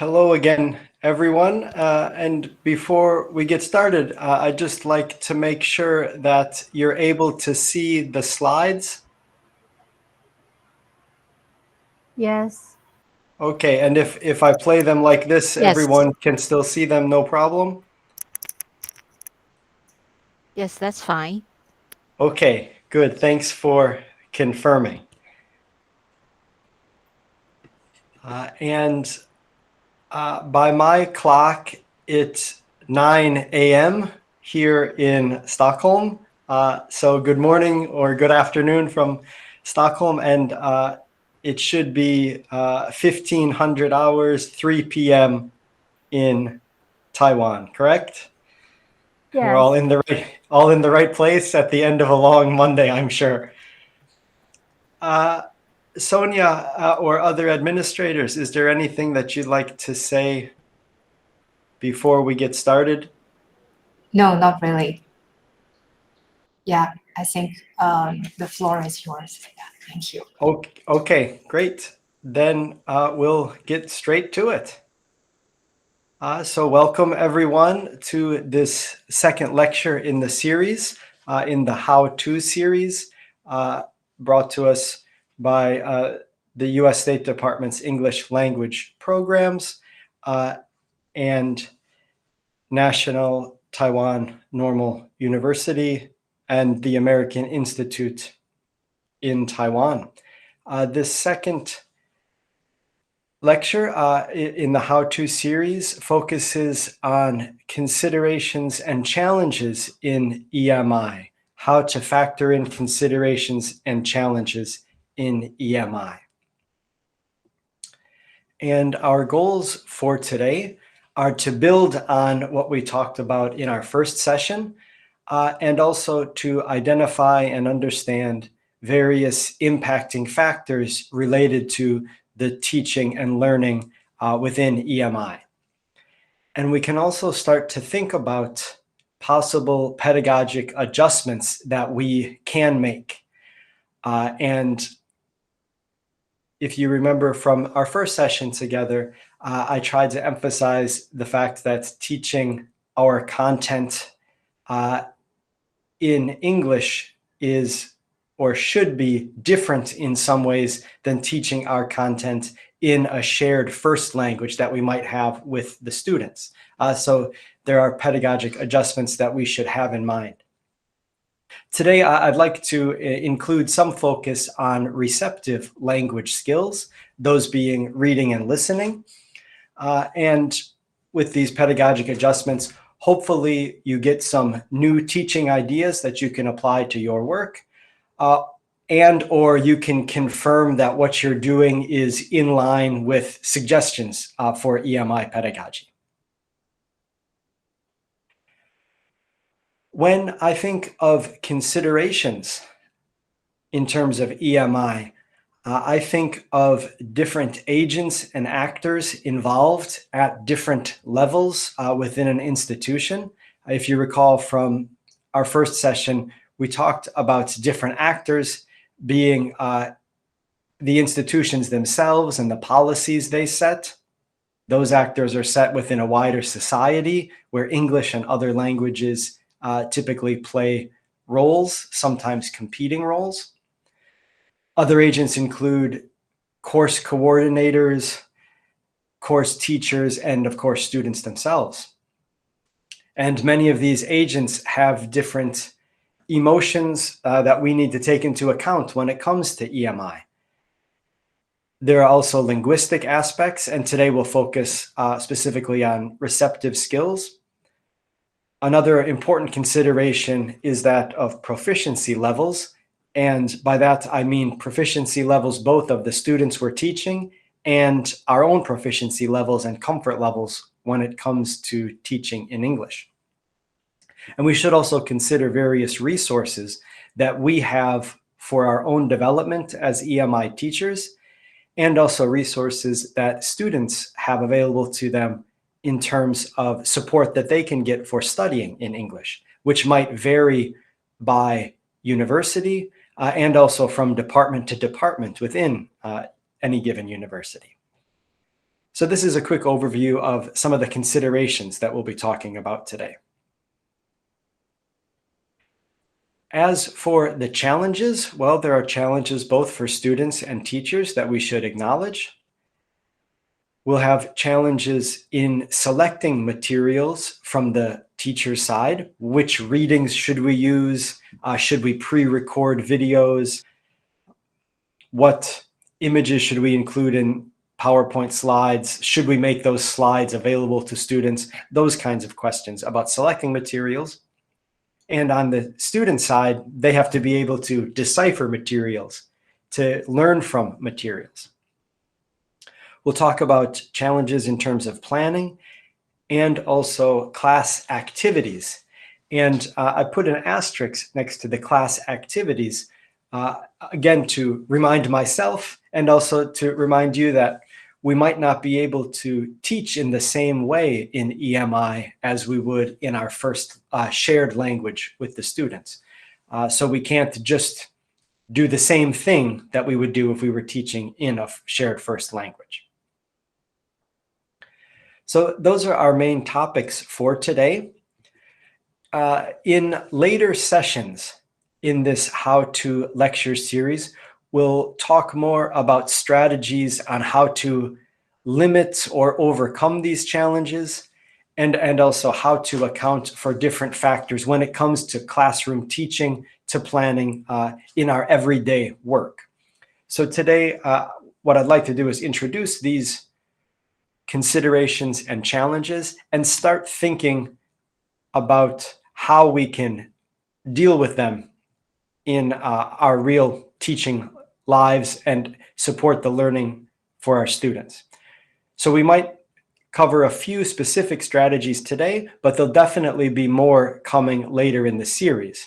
Hello again, everyone. And before we get started, I'd just like to make sure that you're able to see the slides. Yes. Okay, and if I play them like this, Yes. everyone can still see them, no problem? Yes, that's fine. Okay, good. Thanks for confirming. And by my clock, it's 9 a.m. here in Stockholm. So good morning or good afternoon from Stockholm, and it should be 1500 hours, 3 p.m. in Taiwan, correct? We're Yes. all in the right place at the end of a long Monday, I'm sure. Sonia or other administrators, is there anything that you'd like to say before we get started? No, not really. Yeah, I think the floor is yours. Yeah, thank you. Okay, great. Then we'll get straight to it. So welcome everyone to this second lecture in the series, in the How-To series, brought to us by the U.S. State Department's English Language Programs and National Taiwan Normal University and the American Institute in Taiwan. This second lecture in the How-To series focuses on considerations and challenges in EMI, how to factor in considerations and challenges in EMI. And our goals for today are to build on what we talked about in our first session, and also to identify and understand various impacting factors related to the teaching and learning within EMI. And we can also start to think about possible pedagogic adjustments that we can make. And if you remember from our first session together, I tried to emphasize the fact that teaching our content in English is or should be different in some ways than teaching our content in a shared first language that we might have with the students. So there are pedagogic adjustments that we should have in mind. Today, I'd like to include some focus on receptive language skills, those being reading and listening. And with these pedagogic adjustments, hopefully you get some new teaching ideas that you can apply to your work, and or you can confirm that what you're doing is in line with suggestions for EMI pedagogy. When I think of considerations in terms of EMI, I think of different agents and actors involved at different levels within an institution. If you recall from our first session, we talked about different actors being the institutions themselves and the policies they set. Those actors are set within a wider society where English and other languages typically play roles, sometimes competing roles. Other agents include course coordinators, course teachers, and of course, students themselves. And many of these agents have different emotions that we need to take into account when it comes to EMI. There are also linguistic aspects, and today we'll focus specifically on receptive skills. Another important consideration is that of proficiency levels. And by that, I mean proficiency levels both of the students we're teaching and our own proficiency levels and comfort levels when it comes to teaching in English. And we should also consider various resources that we have for our own development as EMI teachers, and also resources that students have available to them in terms of support that they can get for studying in English, which might vary by university, and also from department to department within any given university. So this is a quick overview of some of the considerations that we'll be talking about today. As for the challenges, well, there are challenges both for students and teachers that we should acknowledge. We'll have challenges in selecting materials from the teacher's side. Which readings should we use? Should we pre-record videos? What images should we include in PowerPoint slides? Should we make those slides available to students? Those kinds of questions about selecting materials. And on the student side, they have to be able to decipher materials, to learn from materials. We'll talk about challenges in terms of planning and also class activities. And I put an asterisk next to the class activities, again, to remind myself and also to remind you that we might not be able to teach in the same way in EMI as we would in our first shared language with the students. So we can't just do the same thing that we would do if we were teaching in a shared first language. So those are our main topics for today. In later sessions in this How To lecture series, we'll talk more about strategies on how to limit or overcome these challenges, and also how to account for different factors when it comes to classroom teaching, to planning in our everyday work. So today, what I'd like to do is introduce these considerations and challenges and start thinking about how we can deal with them in our real teaching lives and support the learning for our students. So we might cover a few specific strategies today, but there'll definitely be more coming later in the series.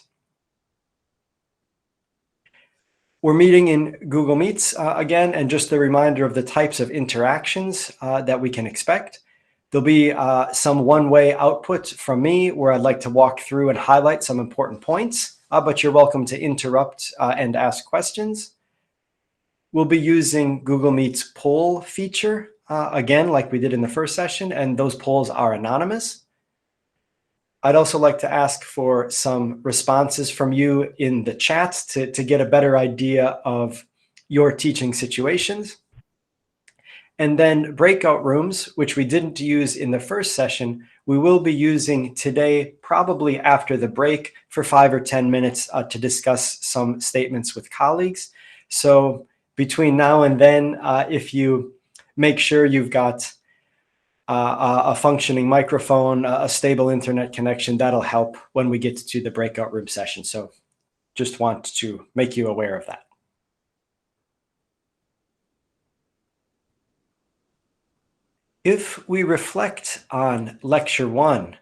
We're meeting in Google Meets again, and just a reminder of the types of interactions that we can expect. There'll be some one-way output from me where I'd like to walk through and highlight some important points, but you're welcome to interrupt and ask questions. We'll be using Google Meet's poll feature, again, like we did in the first session, and those polls are anonymous. I'd also like to ask for some responses from you in the chat to get a better idea of your teaching situations. And then breakout rooms, which we didn't use in the first session, we will be using today, probably after the break, for 5 or 10 minutes to discuss some statements with colleagues. So between now and then, if you make sure you've got a functioning microphone, a stable internet connection, that'll help when we get to the breakout room session. So just want to make you aware of that. If we reflect on lecture 1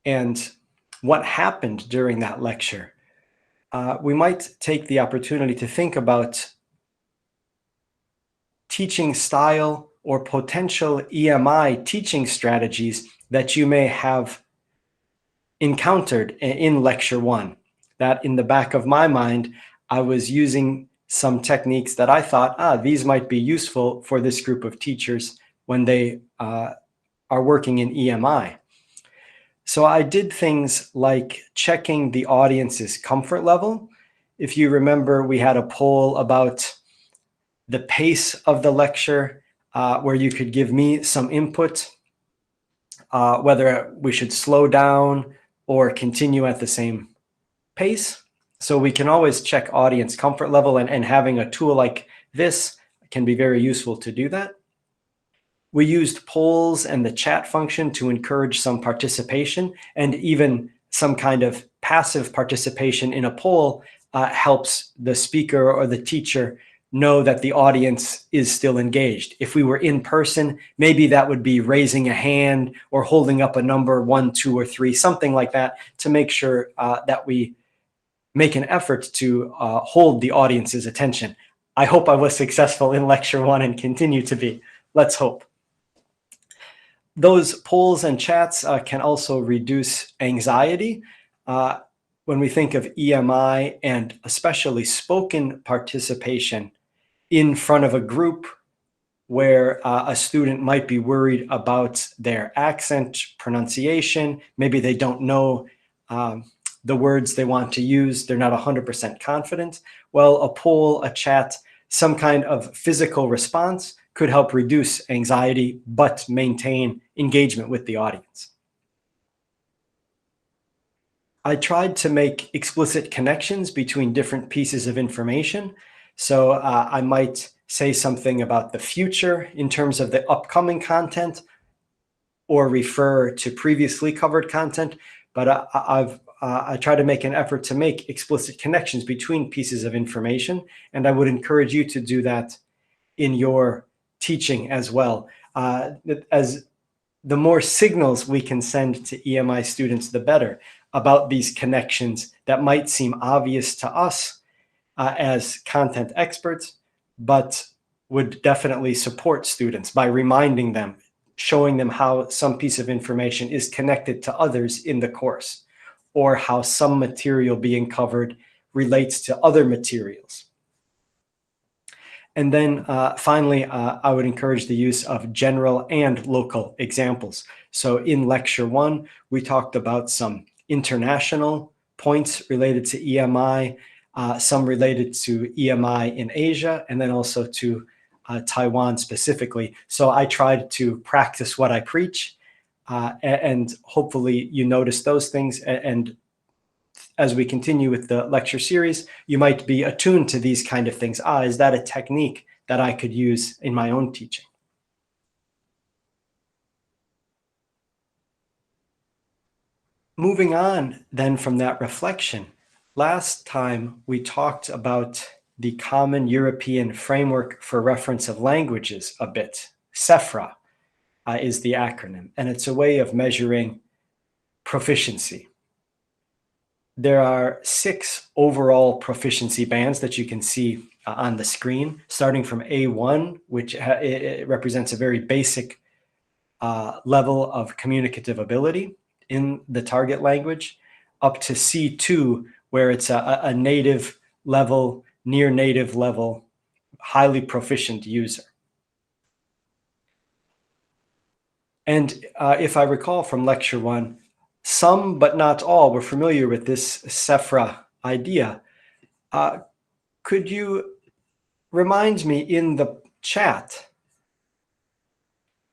and what happened during that lecture, we might take the opportunity to think about teaching style or potential EMI teaching strategies that you may have encountered in lecture 1. That in the back of my mind, I was using some techniques that I thought, these might be useful for this group of teachers when they are working in EMI. So I did things like checking the audience's comfort level. If you remember, we had a poll about the pace of the lecture, where you could give me some input, whether we should slow down or continue at the same pace. So we can always check audience comfort level, and having a tool like this can be very useful to do that. We used polls and the chat function to encourage some participation, and even some kind of passive participation in a poll helps the speaker or the teacher know that the audience is still engaged. If we were in person, maybe that would be raising a hand or holding up a number 1, 2, or 3, something like that, to make sure that we make an effort to hold the audience's attention. I hope I was successful in lecture 1 and continue to be. Let's hope. Those polls and chats can also reduce anxiety. When we think of EMI and especially spoken participation in front of a group where a student might be worried about their accent, pronunciation. Maybe they don't know the words they want to use. They're not 100% confident. Well, a poll, a chat, some kind of physical response could help reduce anxiety, but maintain engagement with the audience. I tried to make explicit connections between different pieces of information. So I might say something about the future in terms of the upcoming content, or refer to previously covered content. But I try to make an effort to make explicit connections between pieces of information. And I would encourage you to do that in your teaching as well. As the more signals we can send to EMI students, the better, about these connections that might seem obvious to us as content experts, but would definitely support students by reminding them, showing them how some piece of information is connected to others in the course, or how some material being covered relates to other materials. And then finally, I would encourage the use of general and local examples. So in lecture 1, we talked about some international points related to EMI, some related to EMI in Asia, and then also to Taiwan specifically. So I tried to practice what I preach, and hopefully you notice those things. And as we continue with the lecture series, you might be attuned to these kind of things. Is that a technique that I could use in my own teaching? Moving on then from that reflection, last time we talked about the Common European Framework for Reference of Languages a bit. CEFR is the acronym, and it's a way of measuring proficiency. There are 6 overall proficiency bands that you can see on the screen, starting from A1, which it represents a very basic level of communicative ability in the target language, up to C2, where it's a native level, near native level, highly proficient user. And if I recall from lecture 1, some but not all were familiar with this CEFR idea. Could you remind me in the chat,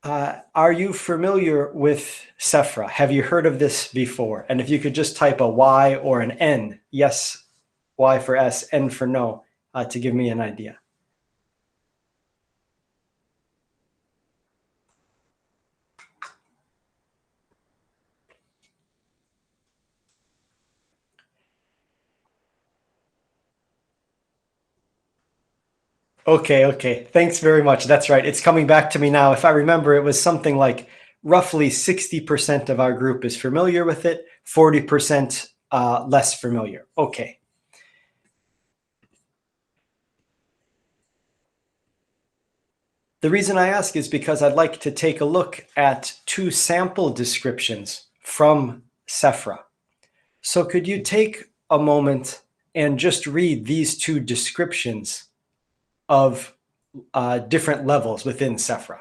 are you familiar with CEFR? Have you heard of this before? And if you could just type a Y or an N, yes, Y for S, N for no, to give me an idea. Okay. Thanks very much. That's right. It's coming back to me now. If I remember, it was something like roughly 60% of our group is familiar with it, 40% less familiar. Okay. The reason I ask is because I'd like to take a look at 2 sample descriptions from CEFR. So could you take a moment and just read these 2 descriptions of different levels within CEFR?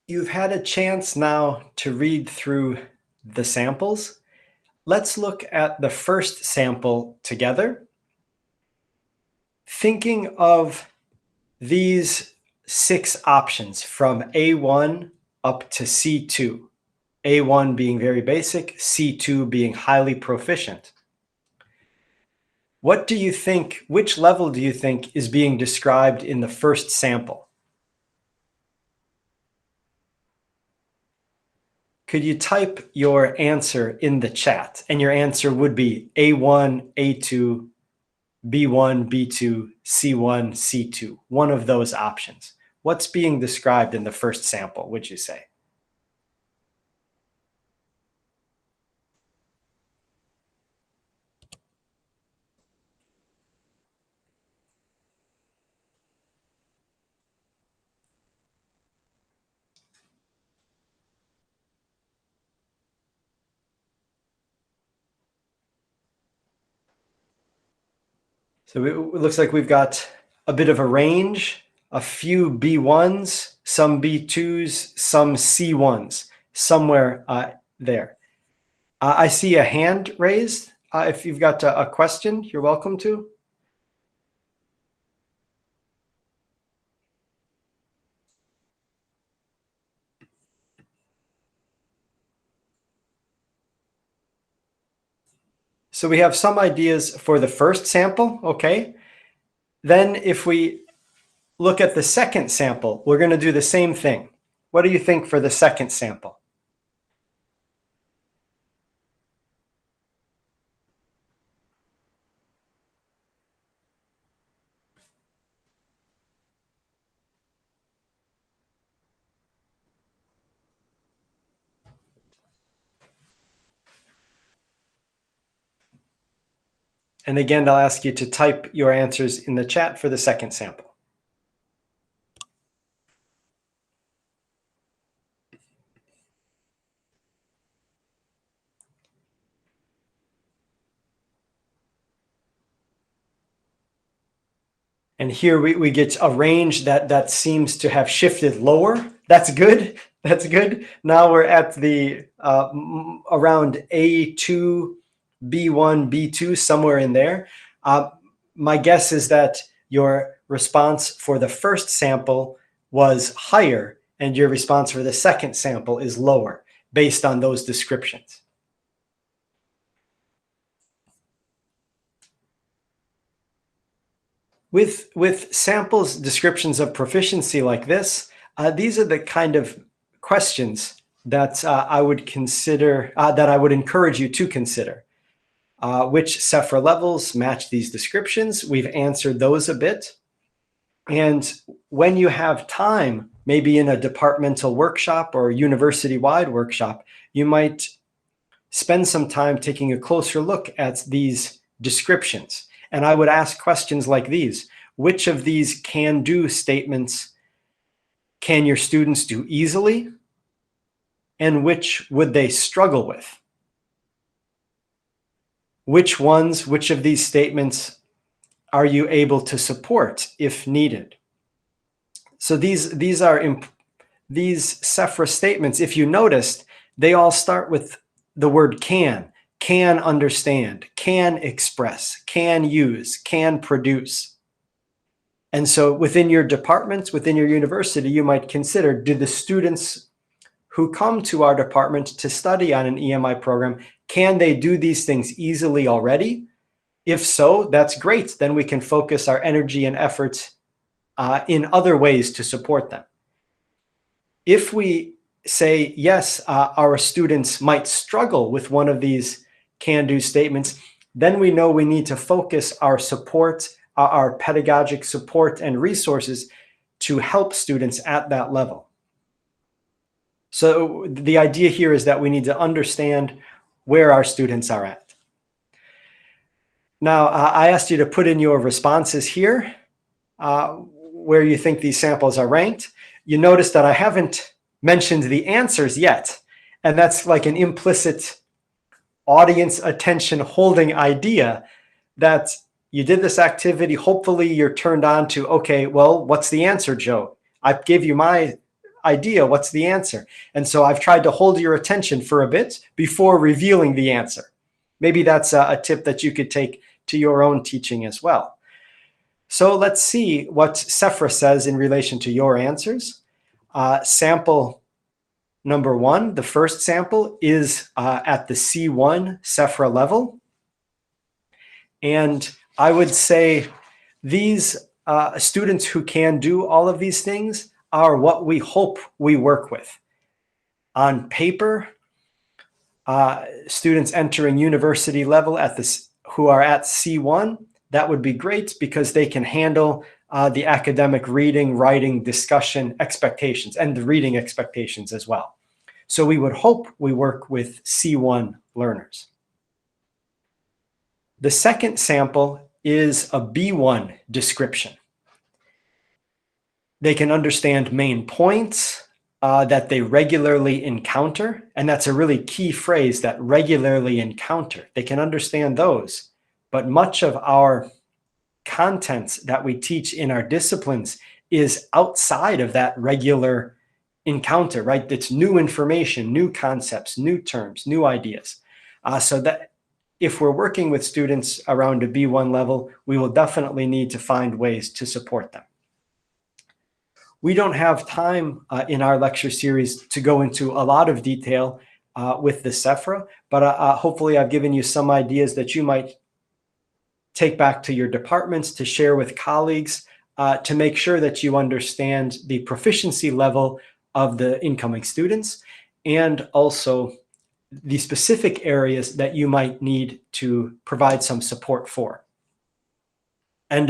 You've had a chance now to read through the samples. Let's look at the first sample together. Thinking of these 6 options from A1 up to C2. A1 being very basic, C2 being highly proficient. What do you think, which level do you think is being described in the first sample? Could you type your answer in the chat? And your answer would be A1, A2, B1, B2, C1, C2, one of those options. What's being described in the first sample, would you say? So it looks like we've got a bit of a range, a few B1s, some B2s, some C1s, somewhere there. I see a hand raised. If you've got a question, you're welcome to. So we have some ideas for the first sample, okay? Then if we look at the second sample, we're going to do the same thing. What do you think for the second sample? And again, I'll ask you to type your answers in the chat for the second sample. And here we get a range that seems to have shifted lower. That's good. That's good. Now we're at the around A2, B1, B2, somewhere in there. My guess is that your response for the first sample was higher and your response for the second sample is lower based on those descriptions. With samples, descriptions of proficiency like this, these are the kind of questions that I would consider, that I would encourage you to consider. Which CEFR levels match these descriptions? We've answered those a bit. And when you have time, maybe in a departmental workshop or university-wide workshop, you might spend some time taking a closer look at these descriptions. And I would ask questions like these. Which of these can-do statements can your students do easily? And which would they struggle with? Which of these statements are you able to support if needed? So these CEFR statements, if you noticed, they all start with the word can understand, can express, can use, can produce. And so within your departments, within your university, you might consider, do the students who come to our department to study on an EMI program, can they do these things easily already? If so, that's great. Then we can focus our energy and efforts in other ways to support them. If we say, yes, our students might struggle with one of these can-do statements, then we know we need to focus our support, our pedagogic support and resources to help students at that level. So the idea here is that we need to understand where our students are at. Now, I asked you to put in your responses here, where you think these samples are ranked. You notice that I haven't mentioned the answers yet, and that's like an implicit audience attention holding idea that you did this activity. Hopefully you're turned on to, okay, well, what's the answer, Joe? I gave you my idea. What's the answer? And so I've tried to hold your attention for a bit before revealing the answer. Maybe that's a tip that you could take to your own teaching as well. So let's see what CEFR says in relation to your answers. Sample number 1, the first sample, is at the C1 CEFR level. And I would say these students who can do all of these things are what we hope we work with. On paper, students entering university level at this, who are at C1, that would be great because they can handle the academic reading, writing, discussion expectations and the reading expectations as well. So we would hope we work with C1 learners. The second sample is a B1 description. They can understand main points that they regularly encounter. And that's a really key phrase, that regularly encounter. They can understand those. But much of our content that we teach in our disciplines is outside of that regular encounter, right? It's new information, new concepts, new terms, new ideas. So that if we're working with students around a B1 level, we will definitely need to find ways to support them. We don't have time in our lecture series to go into a lot of detail with the CEFR, but hopefully I've given you some ideas that you might take back to your departments to share with colleagues to make sure that you understand the proficiency level of the incoming students and also the specific areas that you might need to provide some support for. And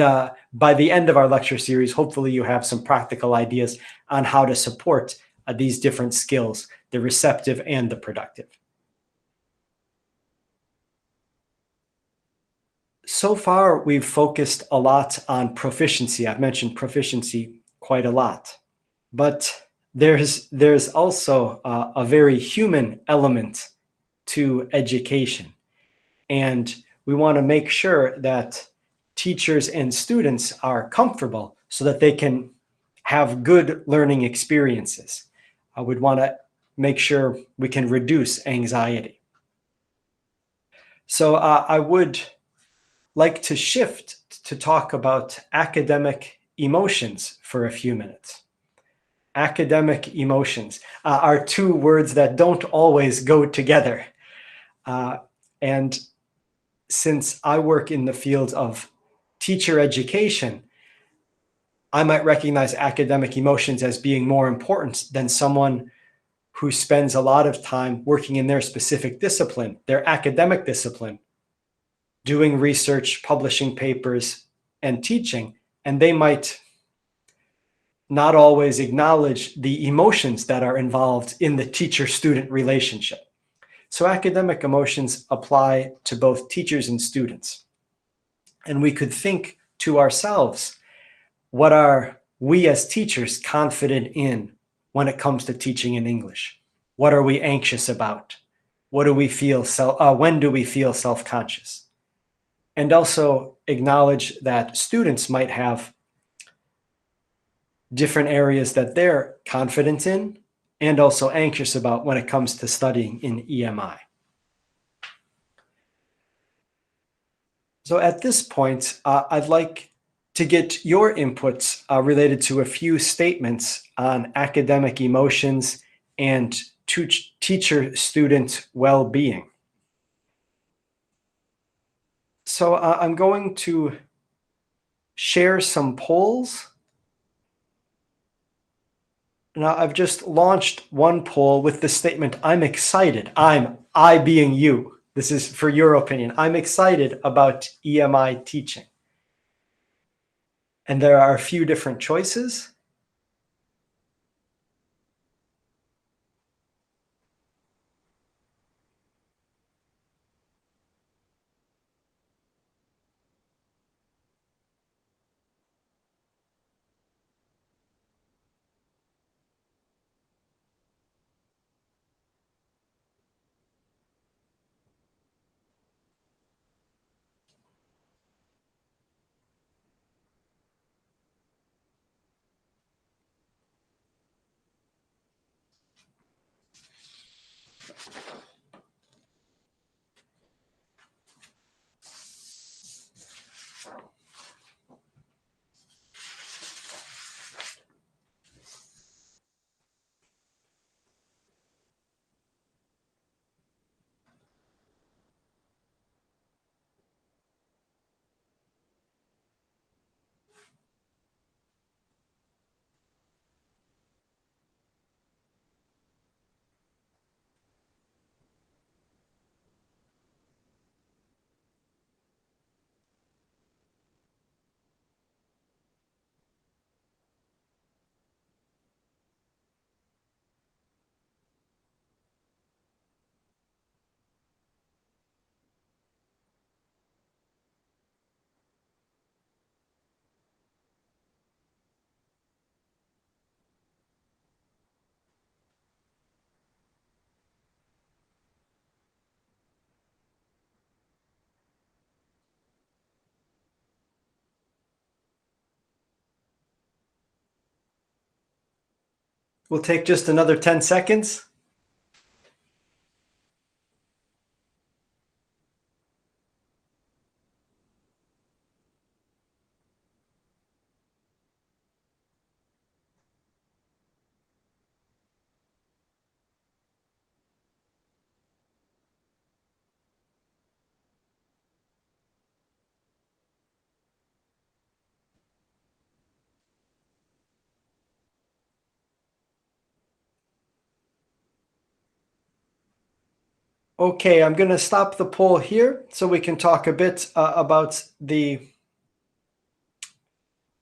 by the end of our lecture series, hopefully you have some practical ideas on how to support these different skills, the receptive and the productive. So far, we've focused a lot on proficiency. I've mentioned proficiency quite a lot, but there's also a very human element to education. And we want to make sure that teachers and students are comfortable so that they can have good learning experiences. I would want to make sure we can reduce anxiety. So I would like to shift to talk about academic emotions for a few minutes. Academic emotions are two words that don't always go together. And since I work in the field of teacher education, I might recognize academic emotions as being more important than someone who spends a lot of time working in their specific discipline, their academic discipline, doing research, publishing papers, and teaching, and they might not always acknowledge the emotions that are involved in the teacher-student relationship. So academic emotions apply to both teachers and students. And we could think to ourselves, what are we as teachers confident in when it comes to teaching in English? What are we anxious about? What do we feel when do we feel self-conscious? And also acknowledge that students might have different areas that they're confident in and also anxious about when it comes to studying in EMI. So at this point, I'd like to get your inputs related to a few statements on academic emotions and teacher-student well-being. So I'm going to share some polls. Now, I've just launched one poll with the statement, I'm excited. I being you. This is for your opinion. I'm excited about EMI teaching. And there are a few different choices. We'll take just another 10 seconds. Okay, I'm going to stop the poll here so we can talk a bit about the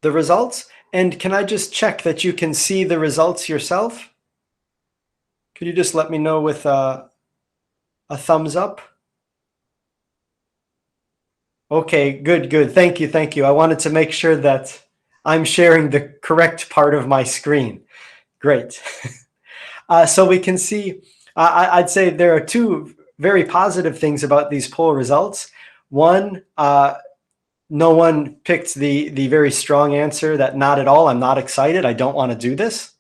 results. And can I just check that you can see the results yourself? Could you just let me know with a thumbs up? Okay, good, good. Thank you, thank you. I wanted to make sure that I'm sharing the correct part of my screen. Great. So we can see, I'd say there are two very positive things about these poll results. One, no one picked the very strong answer that not at all, I'm not excited, I don't want to do this.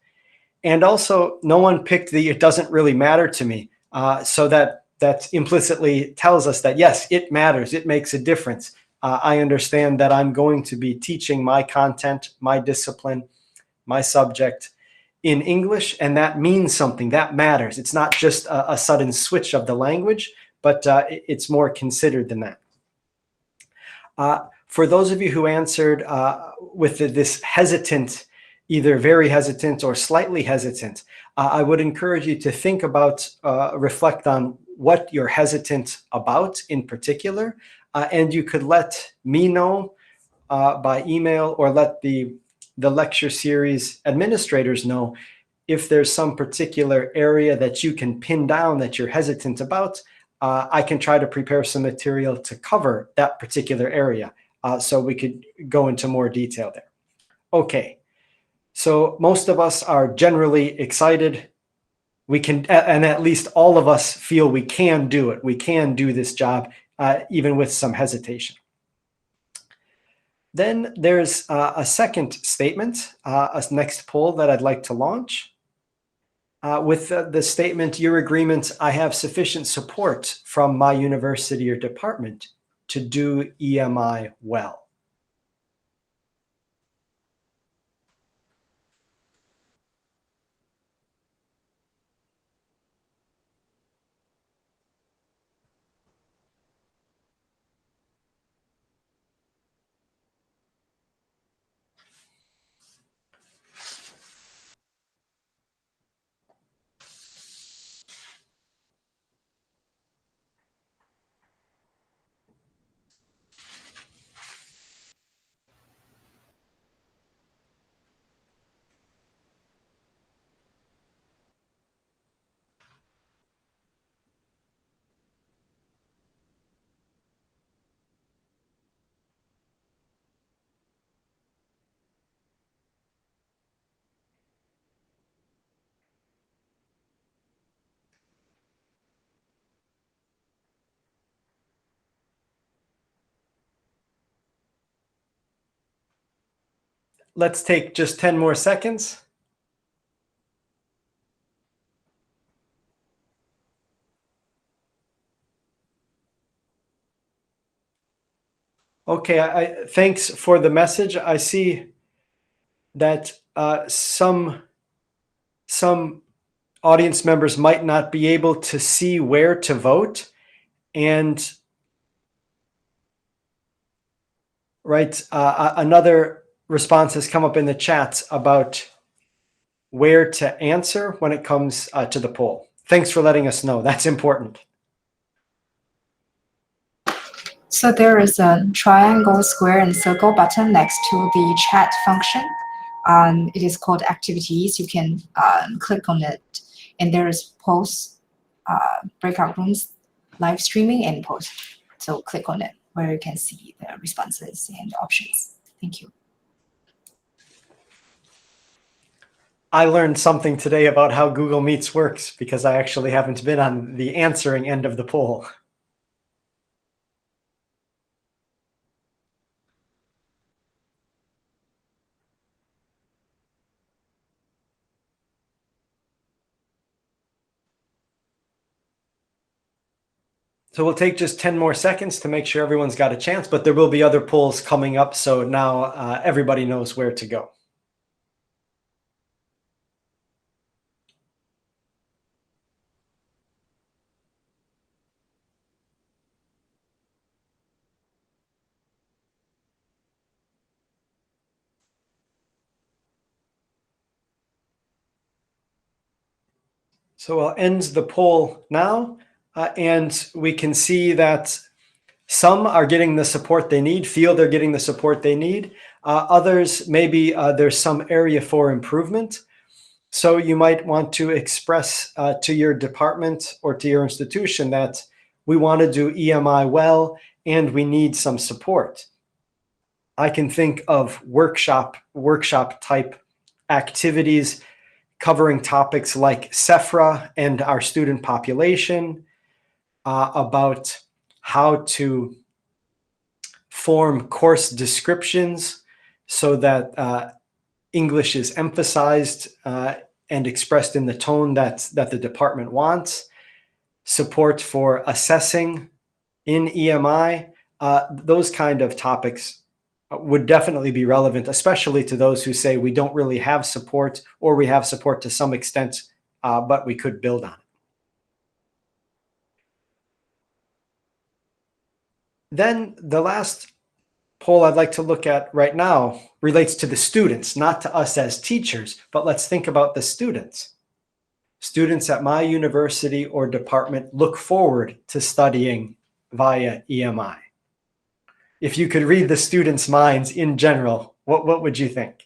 And also, no one picked the it doesn't really matter to me. So that implicitly tells us that, yes, it matters, it makes a difference. I understand that I'm going to be teaching my content, my discipline, my subject in English, and that means something, that matters. It's not just a sudden switch of the language, but it's more considered than that. For those of you who answered with this hesitant, either very hesitant or slightly hesitant, I would encourage you to think about, reflect on what you're hesitant about in particular, and you could let me know by email or let the lecture series administrators know if there's some particular area that you can pin down that you're hesitant about. I can try to prepare some material to cover that particular area. So we could go into more detail there. Okay, so most of us are generally excited. We can, and at least all of us feel we can do it. We can do this job, even with some hesitation. Then there's a second statement, a next poll that I'd like to launch. With the statement, your agreement, I have sufficient support from my university or department to do EMI well. Let's take just 10 more seconds. Okay, thanks for the message. I see that some audience members might not be able to see where to vote, and another response has come up in the chats about where to answer when it comes to the poll. Thanks for letting us know. That's important. So there is a triangle, square, and circle button next to the chat function. It is called activities. You can click on it, and there is posts, breakout rooms, live streaming, and post. So click on it where you can see the responses and options. Thank you. I learned something today about how Google Meets works because I actually haven't been on the answering end of the poll. So we'll take just 10 more seconds to make sure everyone's got a chance, but there will be other polls coming up, so now everybody knows where to go. So I'll end the poll now, and we can see that some are getting the support they need, feel they're getting the support they need. Others, maybe there's some area for improvement. So you might want to express to your department or to your institution that we want to do EMI well and we need some support. I can think of workshop type activities covering topics like CEFR and our student population, about how to form course descriptions so that English is emphasized and expressed in the tone that the department wants, support for assessing in EMI. Those kind of topics would definitely be relevant, especially to those who say we don't really have support, or we have support to some extent, but we could build on it. Then the last poll I'd like to look at right now relates to the students, not to us as teachers, but let's think about the students. Students at my university or department look forward to studying via EMI. If you could read the students' minds in general, what would you think?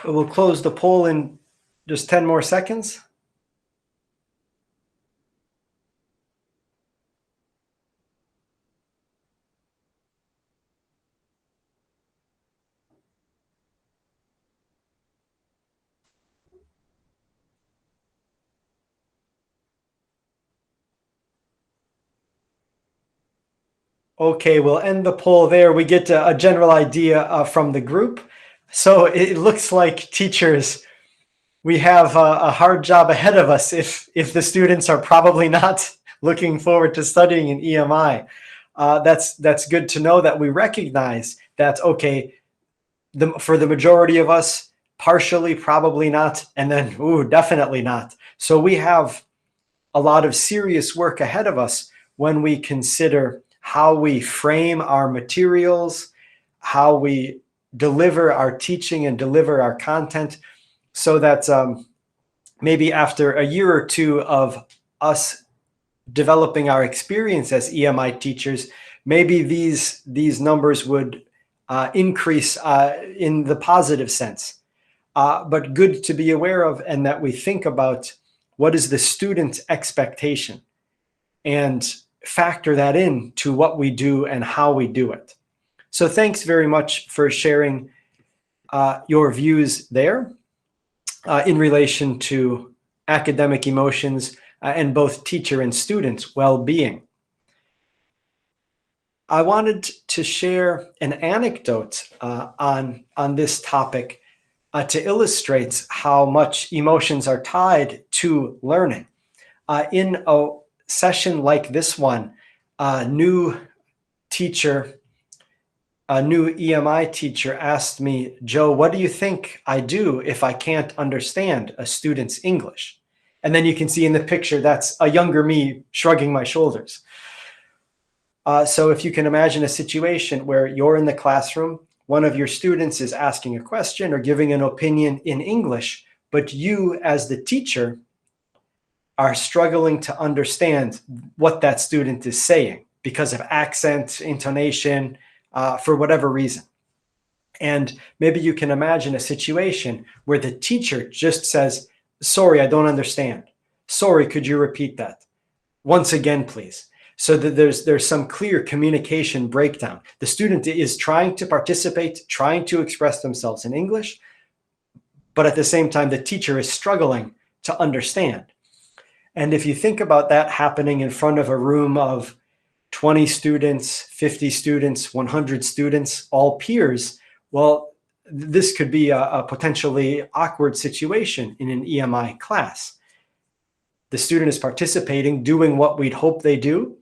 We'll close the poll in just 10 more seconds. Okay, we'll end the poll there. We get a general idea from the group. So it looks like teachers, we have a hard job ahead of us if the students are probably not looking forward to studying in EMI. That's good to know that we recognize that, okay, for the majority of us, partially, probably not, and then, ooh, definitely not. So we have a lot of serious work ahead of us when we consider how we frame our materials, how we deliver our teaching and deliver our content, so that maybe after a year or two of us developing our experience as EMI teachers, maybe these numbers would increase in the positive sense. But good to be aware of, and that we think about what is the student's expectation and factor that in to what we do and how we do it. So thanks very much for sharing your views there in relation to academic emotions and both teacher and student well-being. I wanted to share an anecdote on this topic to illustrate how much emotions are tied to learning. In a session like this one, new new EMI teacher asked me, Joe, what do you think I do if I can't understand a student's English? And then you can see in the picture, that's a younger me shrugging my shoulders. So if you can imagine a situation where you're in the classroom, one of your students is asking a question or giving an opinion in English, but you as the teacher are struggling to understand what that student is saying because of accent, intonation, for whatever reason. And maybe you can imagine a situation where the teacher just says, sorry, I don't understand. Sorry, could you repeat that? Once again, please. So that there's some clear communication breakdown. The student is trying to participate, trying to express themselves in English, but at the same time, the teacher is struggling to understand. And if you think about that happening in front of a room of 20 students, 50 students, 100 students, all peers, well, this could be a potentially awkward situation in an EMI class. The student is participating, doing what we'd hope they do,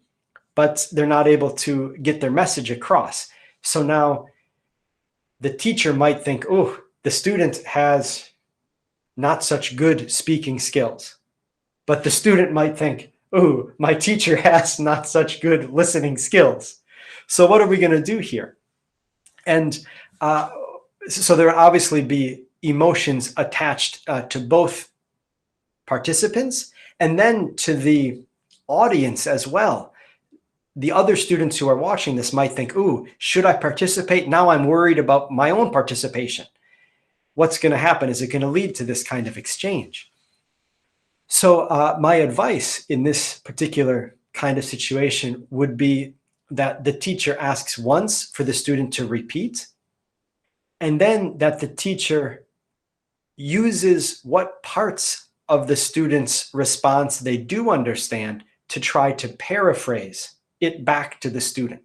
but they're not able to get their message across. So now the teacher might think, oh, the student has not such good speaking skills. But the student might think, oh, my teacher has not such good listening skills. So what are we going to do here? And so there will obviously be emotions attached to both participants and then to the audience as well. The other students who are watching this might think, ooh, should I participate? Now I'm worried about my own participation. What's going to happen? Is it going to lead to this kind of exchange? So my advice in this particular kind of situation would be that the teacher asks once for the student to repeat, and then that the teacher uses what parts of the student's response they do understand to try to paraphrase it back to the student.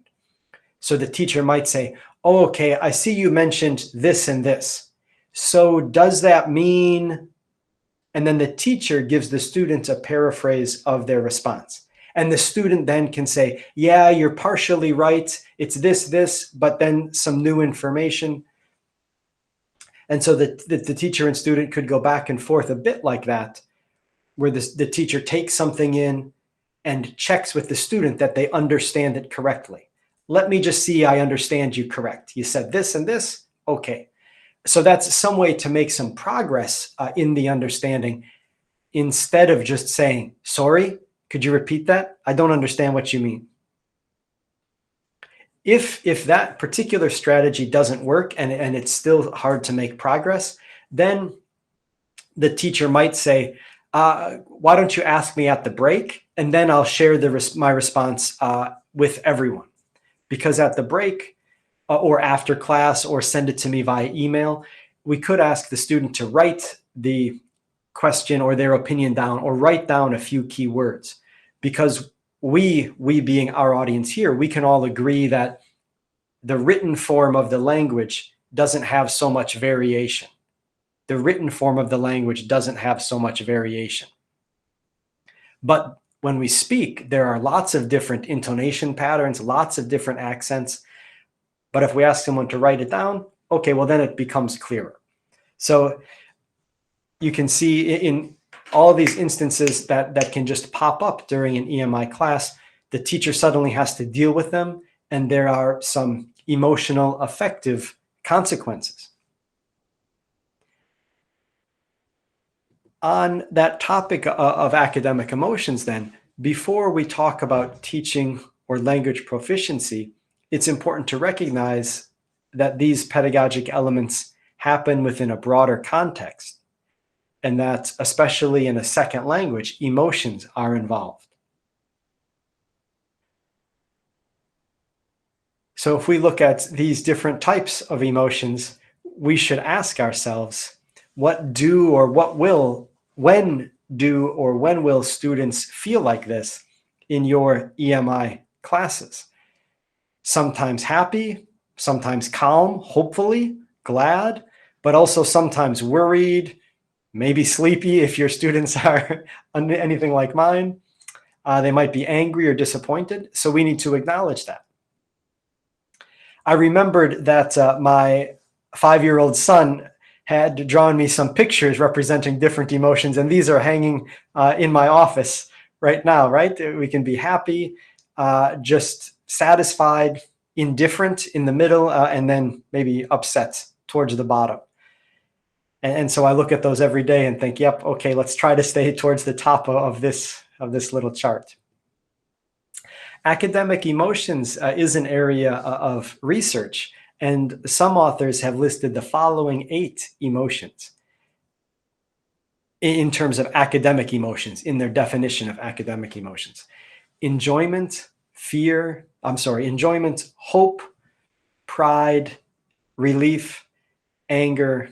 So the teacher might say, oh, okay, I see you mentioned this and this. So does that mean? And then the teacher gives the student a paraphrase of their response. And the student then can say, yeah, you're partially right. It's this, but then some new information. And so the teacher and student could go back and forth a bit like that, where the teacher takes something in and checks with the student that they understand it correctly. Let me just see, I understand you correct. You said this and this, okay. So that's some way to make some progress in the understanding instead of just saying, sorry, could you repeat that? I don't understand what you mean. If that particular strategy doesn't work and it's still hard to make progress, then the teacher might say, why don't you ask me at the break? And then I'll share my response with everyone. Because at the break or after class or send it to me via email, we could ask the student to write the question or their opinion down or write down a few key words. Because we being our audience here, we can all agree that the written form of the language doesn't have so much variation. The written form of the language doesn't have so much variation. But when we speak, there are lots of different intonation patterns, lots of different accents. But if we ask someone to write it down, okay, well, then it becomes clearer. So you can see in all of these instances that can just pop up during an EMI class, the teacher suddenly has to deal with them, and there are some emotional, affective consequences. On that topic of academic emotions then, before we talk about teaching or language proficiency, it's important to recognize that these pedagogic elements happen within a broader context, and that especially in a second language, emotions are involved. So if we look at these different types of emotions, we should ask ourselves, when will students feel like this in your EMI classes? Sometimes happy, sometimes calm, hopefully, glad, but also sometimes worried, maybe sleepy if your students are anything like mine. They might be angry or disappointed. So we need to acknowledge that. I remembered that my 5-year-old son had drawn me some pictures representing different emotions, and these are hanging in my office right now, right? We can be happy, just satisfied, indifferent in the middle, and then maybe upset towards the bottom. And so I look at those every day and think, yep, okay, let's try to stay towards the top of this little chart. Academic emotions is an area of research, and some authors have listed the following 8 emotions in terms of academic emotions, in their definition of academic emotions. Enjoyment, hope, pride, relief, anger,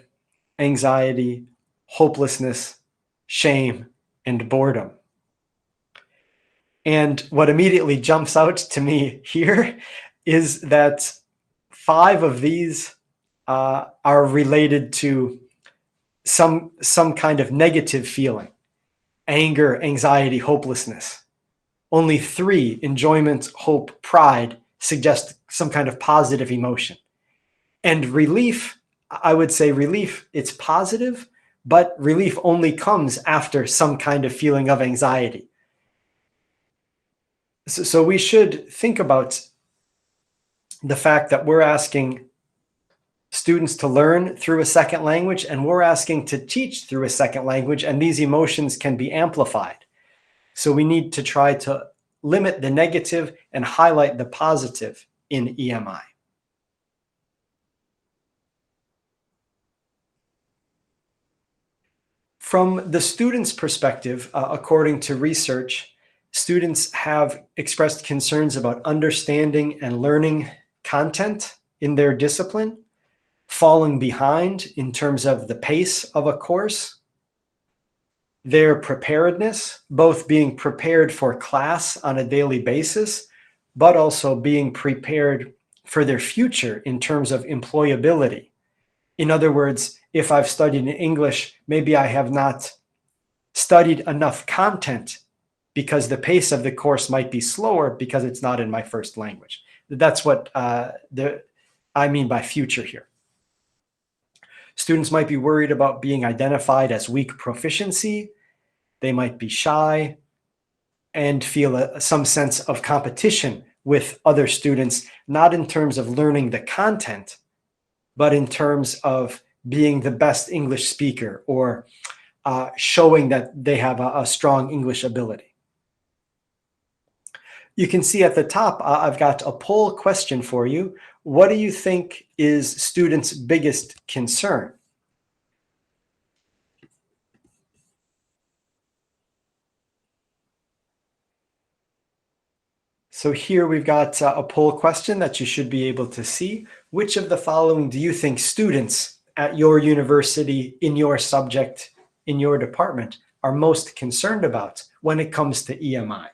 anxiety, hopelessness, shame, and boredom. And what immediately jumps out to me here is that 5 of these are related to some kind of negative feeling: anger, anxiety, hopelessness. Only 3, enjoyment, hope, pride, suggest some kind of positive emotion. And relief, I would say relief, it's positive, but relief only comes after some kind of feeling of anxiety. So we should think about the fact that we're asking students to learn through a second language, and we're asking to teach through a second language, and these emotions can be amplified. So we need to try to limit the negative and highlight the positive in EMI. From the student's perspective, according to research, students have expressed concerns about understanding and learning content in their discipline, falling behind in terms of the pace of a course, their preparedness, both being prepared for class on a daily basis, but also being prepared for their future in terms of employability. In other words, if I've studied in English, maybe I have not studied enough content because the pace of the course might be slower because it's not in my first language. That's what I mean by future here. Students might be worried about being identified as weak proficiency. They might be shy and feel some sense of competition with other students, not in terms of learning the content, but in terms of being the best English speaker or showing that they have a strong English ability. You can see at the top, I've got a poll question for you. What do you think is students' biggest concern? So here we've got a poll question that you should be able to see. Which of the following do you think students at your university, in your subject, in your department, are most concerned about when it comes to EMI?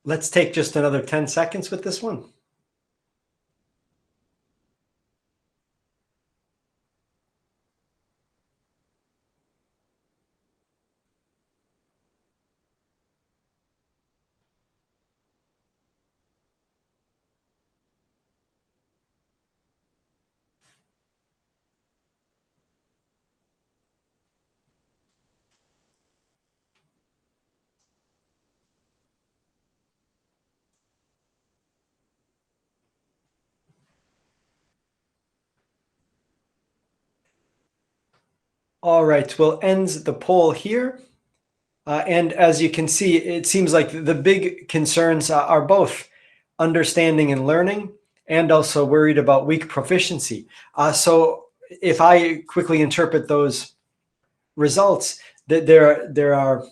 Let's take just another 10 seconds with this one. All right, we'll end the poll here. And as you can see, it seems like the big concerns are both understanding and learning, and also worried about weak proficiency. So if I quickly interpret those results, that there are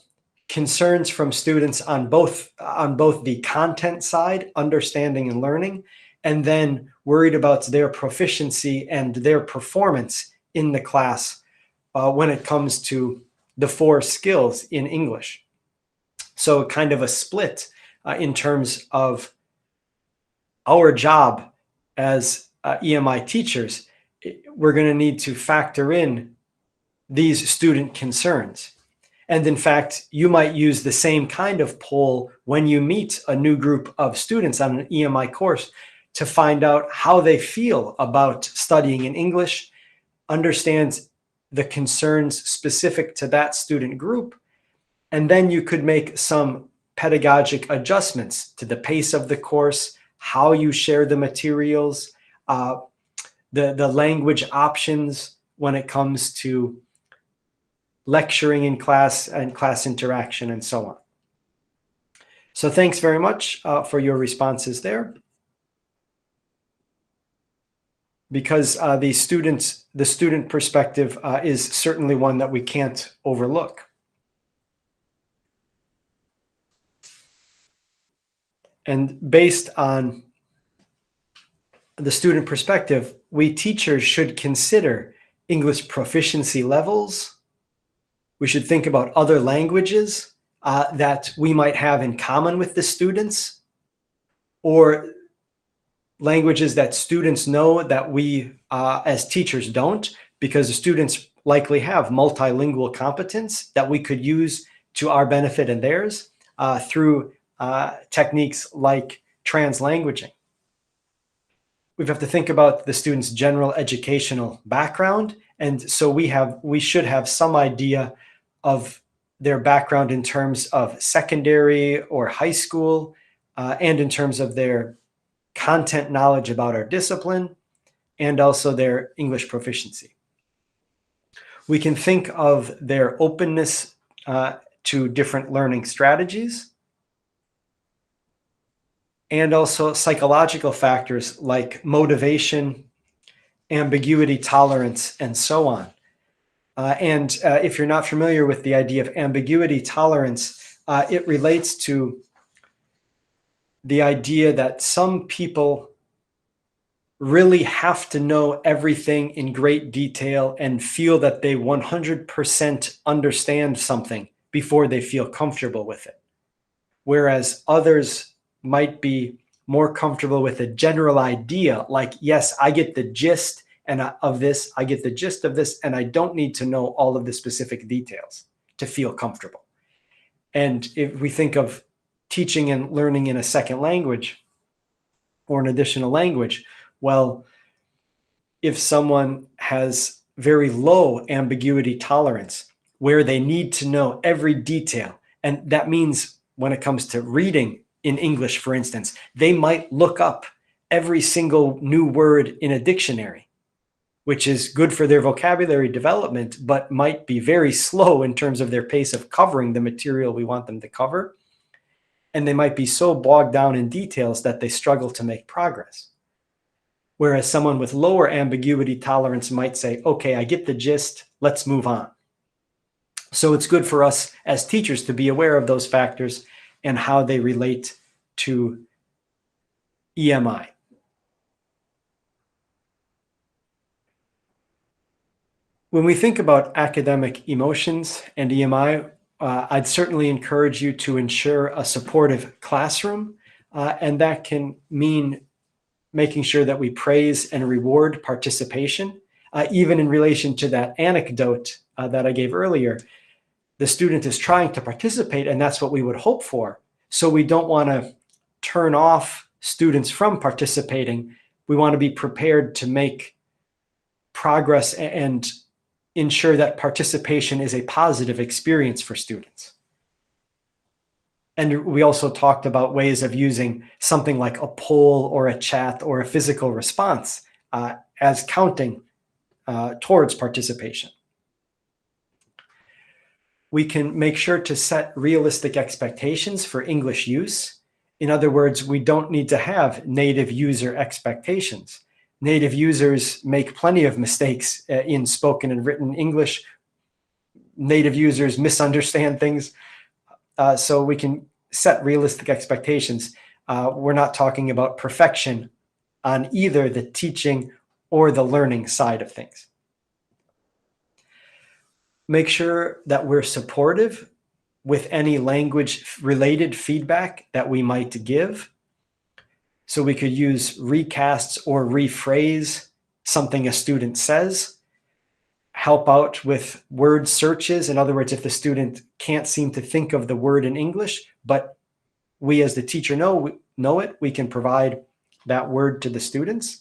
concerns from students on both the content side, understanding and learning, and then worried about their proficiency and their performance in the class when it comes to the 4 skills in English. So kind of a split in terms of our job as EMI teachers. We're going to need to factor in these student concerns. And in fact, you might use the same kind of poll when you meet a new group of students on an EMI course to find out how they feel about studying in English, understand the concerns specific to that student group, and then you could make some pedagogic adjustments to the pace of the course, how you share the materials, the language options when it comes to lecturing in class and class interaction and so on. So thanks very much for your responses there. Because the student perspective is certainly one that we can't overlook. And based on the student perspective, we teachers should consider English proficiency levels. We should think about other languages that we might have in common with the students, or languages that students know that we as teachers don't, because the students likely have multilingual competence that we could use to our benefit and theirs through techniques like translanguaging. We have to think about the student's general educational background. And so we should have some idea of their background in terms of secondary or high school, and in terms of their content knowledge about our discipline, and also their English proficiency. We can think of their openness to different learning strategies, and also psychological factors like motivation, ambiguity tolerance, and so on. And if you're not familiar with the idea of ambiguity tolerance, it relates to the idea that some people really have to know everything in great detail and feel that they 100% understand something before they feel comfortable with it. Whereas others might be more comfortable with a general idea, like, yes, I get the gist of this, I get the gist of this, and I don't need to know all of the specific details to feel comfortable. And if we think of teaching and learning in a second language or an additional language, well, if someone has very low ambiguity tolerance, where they need to know every detail, and that means when it comes to reading in English, for instance, they might look up every single new word in a dictionary, which is good for their vocabulary development, but might be very slow in terms of their pace of covering the material we want them to cover. And they might be so bogged down in details that they struggle to make progress. Whereas someone with lower ambiguity tolerance might say, okay, I get the gist, let's move on. So it's good for us as teachers to be aware of those factors and how they relate to EMI. When we think about academic emotions and EMI, I'd certainly encourage you to ensure a supportive classroom, and that can mean making sure that we praise and reward participation. Even in relation to that anecdote that I gave earlier, the student is trying to participate, and that's what we would hope for. So we don't want to turn off students from participating. We want to be prepared to make progress and ensure that participation is a positive experience for students. And we also talked about ways of using something like a poll or a chat or a physical response as counting towards participation. We can make sure to set realistic expectations for English use. In other words, we don't need to have native user expectations. Native users make plenty of mistakes in spoken and written English. Native users misunderstand things. So we can set realistic expectations. We're not talking about perfection on either the teaching or the learning side of things. Make sure that we're supportive with any language-related feedback that we might give. So we could use recasts or rephrase something a student says. Help out with word searches. In other words, if the student can't seem to think of the word in English, but we as the teacher know it, we can provide that word to the students.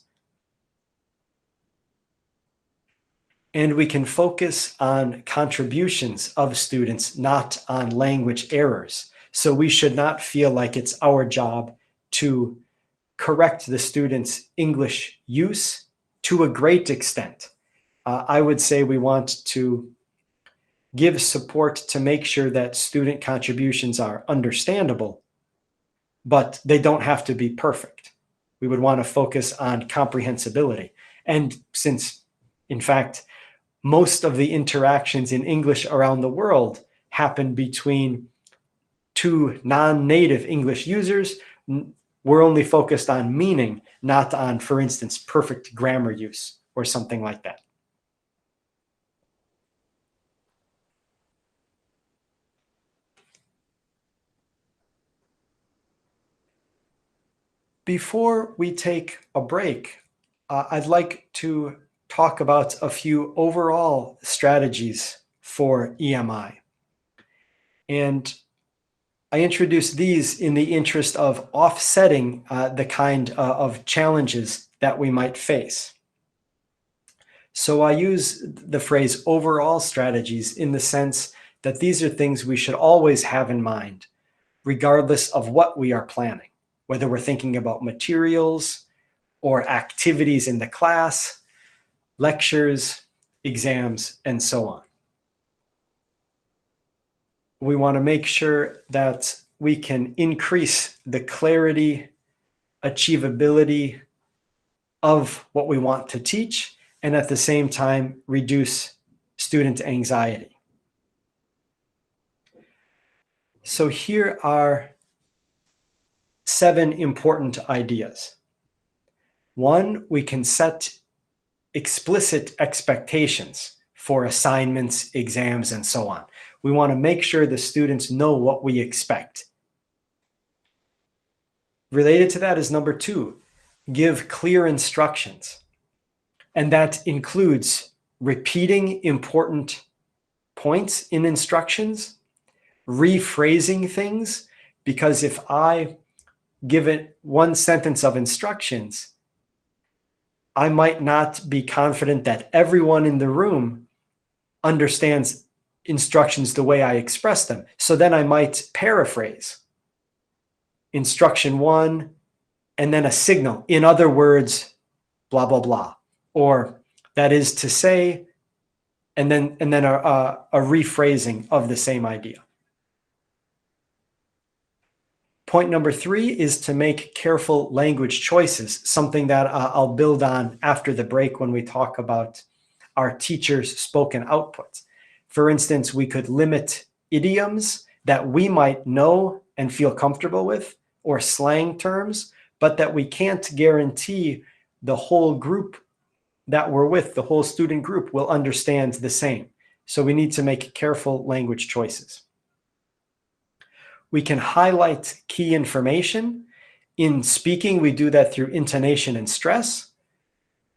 And we can focus on contributions of students, not on language errors. So we should not feel like it's our job to correct the students' English use to a great extent. I would say we want to give support to make sure that student contributions are understandable, but they don't have to be perfect. We would want to focus on comprehensibility. And since, in fact, most of the interactions in English around the world happen between two non-native English users, we're only focused on meaning, not on, for instance, perfect grammar use or something like that. Before we take a break, I'd like to talk about a few overall strategies for EMI. And I introduce these in the interest of offsetting the kind of challenges that we might face. So I use the phrase overall strategies in the sense that these are things we should always have in mind, regardless of what we are planning, whether we're thinking about materials or activities in the class, lectures, exams, and so on. We want to make sure that we can increase the clarity, achievability of what we want to teach, and at the same time, reduce student anxiety. So here are 7 important ideas. 1, we can set explicit expectations for assignments, exams, and so on. We want to make sure the students know what we expect. Related to that is number 2, give clear instructions. And that includes repeating important points in instructions, rephrasing things, because if I give it one sentence of instructions, I might not be confident that everyone in the room understands instructions the way I express them. So then I might paraphrase instruction 1 and then a signal. In other words, blah, blah, blah. Or that is to say, and then a rephrasing of the same idea. Point number 3 is to make careful language choices, something that I'll build on after the break when we talk about our teachers' spoken outputs. For instance, we could limit idioms that we might know and feel comfortable with, or slang terms, but that we can't guarantee the whole group that we're with, the whole student group, will understand the same. So we need to make careful language choices. We can highlight key information. In speaking, we do that through intonation and stress.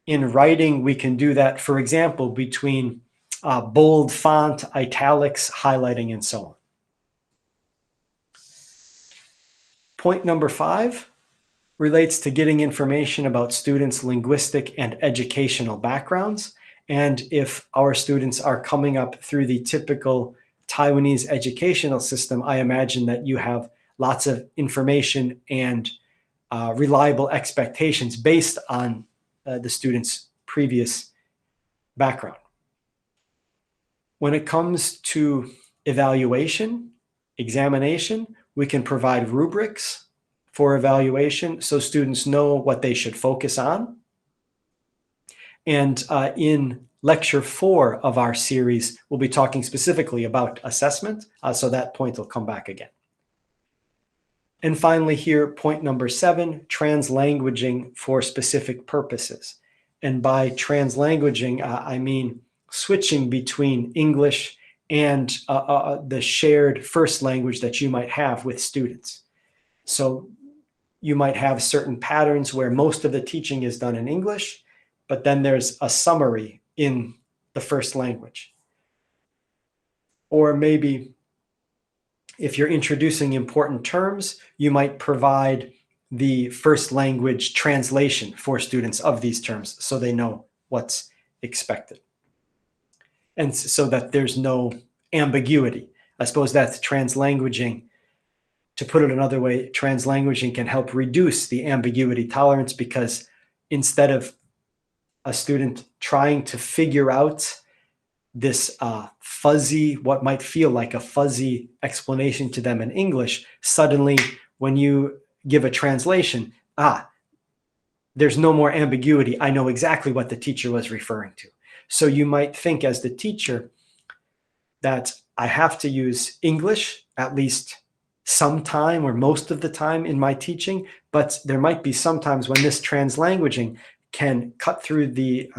In writing, we can do that, for example, between bold font, italics, highlighting, and so on. Point number 5 relates to getting information about students' linguistic and educational backgrounds. And if our students are coming up through the typical Taiwanese educational system, I imagine that you have lots of information and reliable expectations based on the student's previous background. When it comes to evaluation, examination. We can provide rubrics for evaluation so students know what they should focus on. And in lecture 4 of our series, we'll be talking specifically about assessment, so that point will come back again. And finally here, point number 7, translanguaging for specific purposes. And by translanguaging, I mean switching between English and the shared first language that you might have with students. So you might have certain patterns where most of the teaching is done in English, but then there's a summary in the first language. Or maybe if you're introducing important terms, you might provide the first language translation for students of these terms so they know what's expected. And so that there's no ambiguity. I suppose that's translanguaging. To put it another way, translanguaging can help reduce the ambiguity tolerance, because instead of a student trying to figure out this fuzzy, what might feel like a fuzzy explanation to them in English, suddenly when you give a translation, there's no more ambiguity. I know exactly what the teacher was referring to. So you might think as the teacher that I have to use English at least sometime or most of the time in my teaching, but there might be sometimes when this translanguaging can cut through the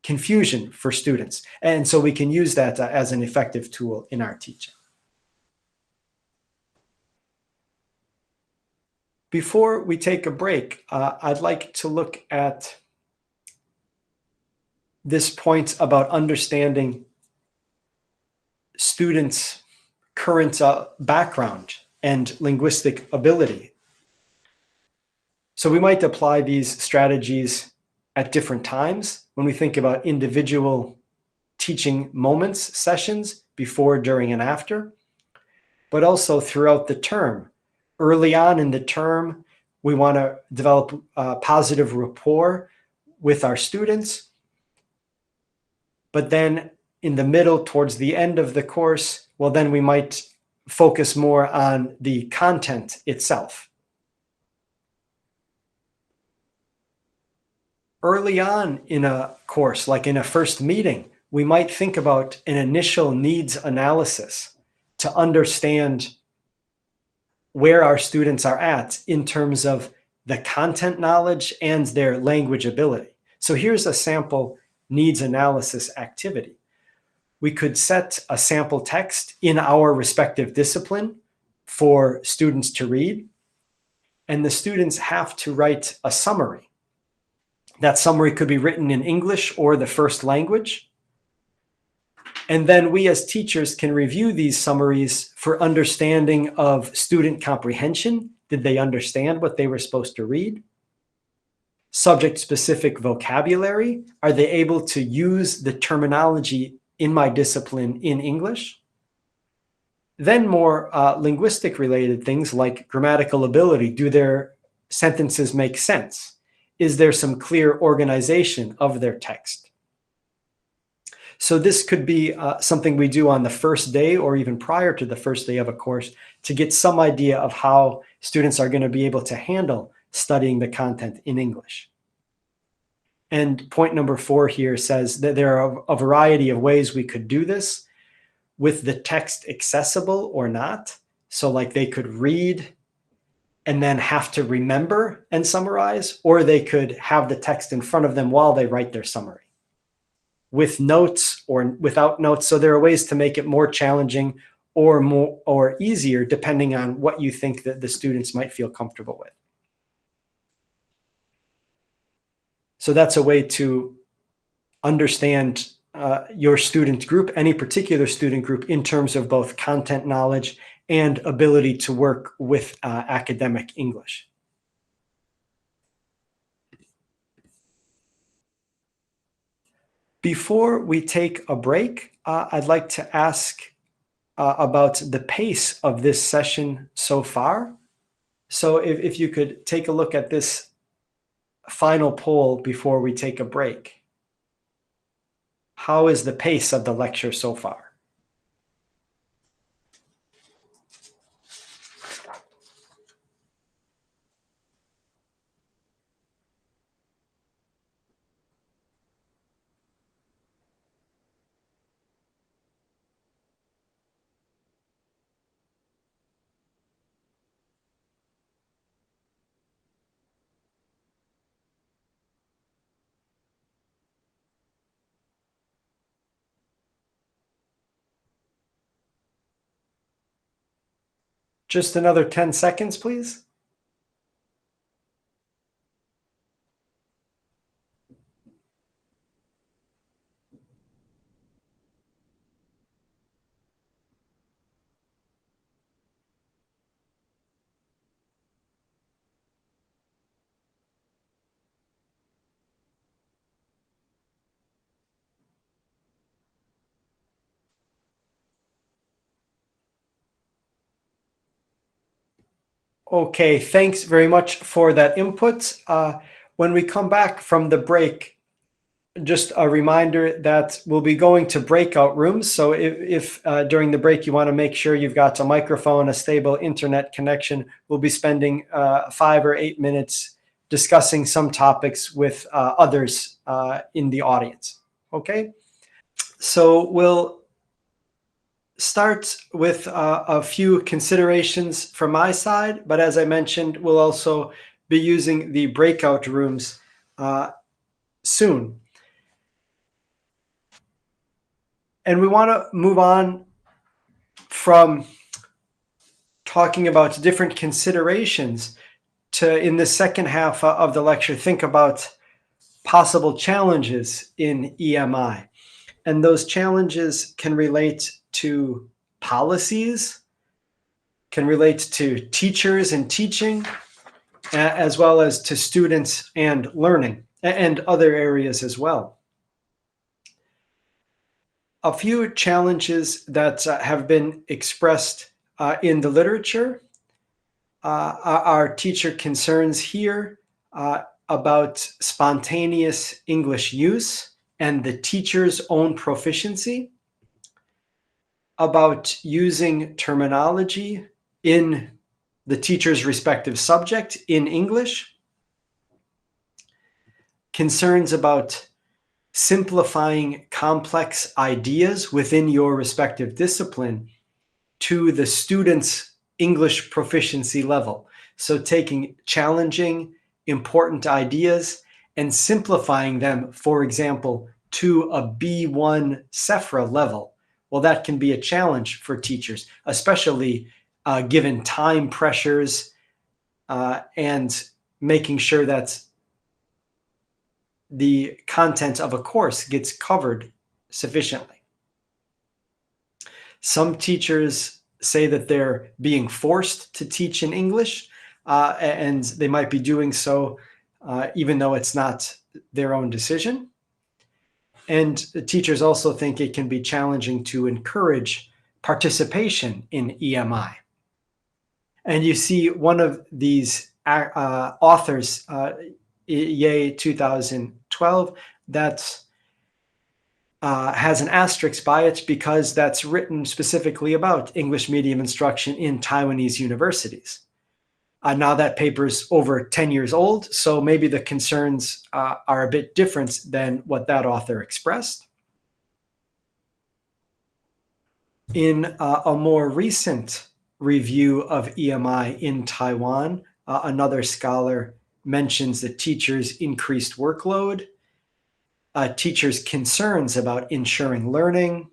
confusion for students. And so we can use that as an effective tool in our teaching. Before we take a break, I'd like to look at this point about understanding students' current background and linguistic ability. So we might apply these strategies at different times when we think about individual teaching moments, sessions, before, during, and after, but also throughout the term. Early on in the term, we want to develop positive rapport with our students. But then in the middle, towards the end of the course, well, then we might focus more on the content itself. Early on in a course, like in a first meeting, we might think about an initial needs analysis to understand where our students are at in terms of the content knowledge and their language ability. So here's a sample needs analysis activity. We could set a sample text in our respective discipline for students to read, and the students have to write a summary. That summary could be written in English or the first language. And then we as teachers can review these summaries for understanding of student comprehension. Did they understand what they were supposed to read? Subject-specific vocabulary. Are they able to use the terminology in my discipline in English? Then more linguistic-related things like grammatical ability. Do their sentences make sense? Is there some clear organization of their text? So this could be something we do on the first day or even prior to the first day of a course to get some idea of how students are going to be able to handle studying the content in English. And point number 4 here says that there are a variety of ways we could do this with the text accessible or not. So like they could read and then have to remember and summarize, or they could have the text in front of them while they write their summary, with notes or without notes. So there are ways to make it more challenging or more or easier depending on what you think that the students might feel comfortable with. So that's a way to understand your student group, any particular student group, in terms of both content knowledge and ability to work with academic English. Before we take a break, I'd like to ask about the pace of this session so far. So if you could take a look at this final poll before we take a break. How is the pace of the lecture so far? Just another 10 seconds, please. Okay, thanks very much for that input. When we come back from the break, just a reminder that we'll be going to breakout rooms. So if during the break you want to make sure you've got a microphone, a stable internet connection, we'll be spending 5 or 8 minutes discussing some topics with others in the audience. Okay, so we'll start with a few considerations from my side, but as I mentioned, we'll also be using the breakout rooms soon. And we want to move on from talking about different considerations to, in the second half of the lecture, think about possible challenges in EMI. And those challenges can relate to policies, can relate to teachers and teaching, as well as to students and learning, and other areas as well. A few challenges that have been expressed in the literature are teacher concerns here about spontaneous English use and the teacher's own proficiency, about using terminology in the teacher's respective subject in English, concerns about simplifying complex ideas within your respective discipline to the student's English proficiency level. So taking challenging, important ideas and simplifying them, for example, to a B1 CEFR level. Well, that can be a challenge for teachers, especially given time pressures and making sure that the content of a course gets covered sufficiently. Some teachers say that they're being forced to teach in English, and they might be doing so even though it's not their own decision. And the teachers also think it can be challenging to encourage participation in EMI. And you see one of these authors, Ye 2012, that has an asterisk by it because that's written specifically about English medium instruction in Taiwanese universities. Now that paper's over 10 years old, so maybe the concerns are a bit different than what that author expressed. In a more recent review of EMI in Taiwan, another scholar mentions the teachers' increased workload, teachers' concerns about ensuring learning,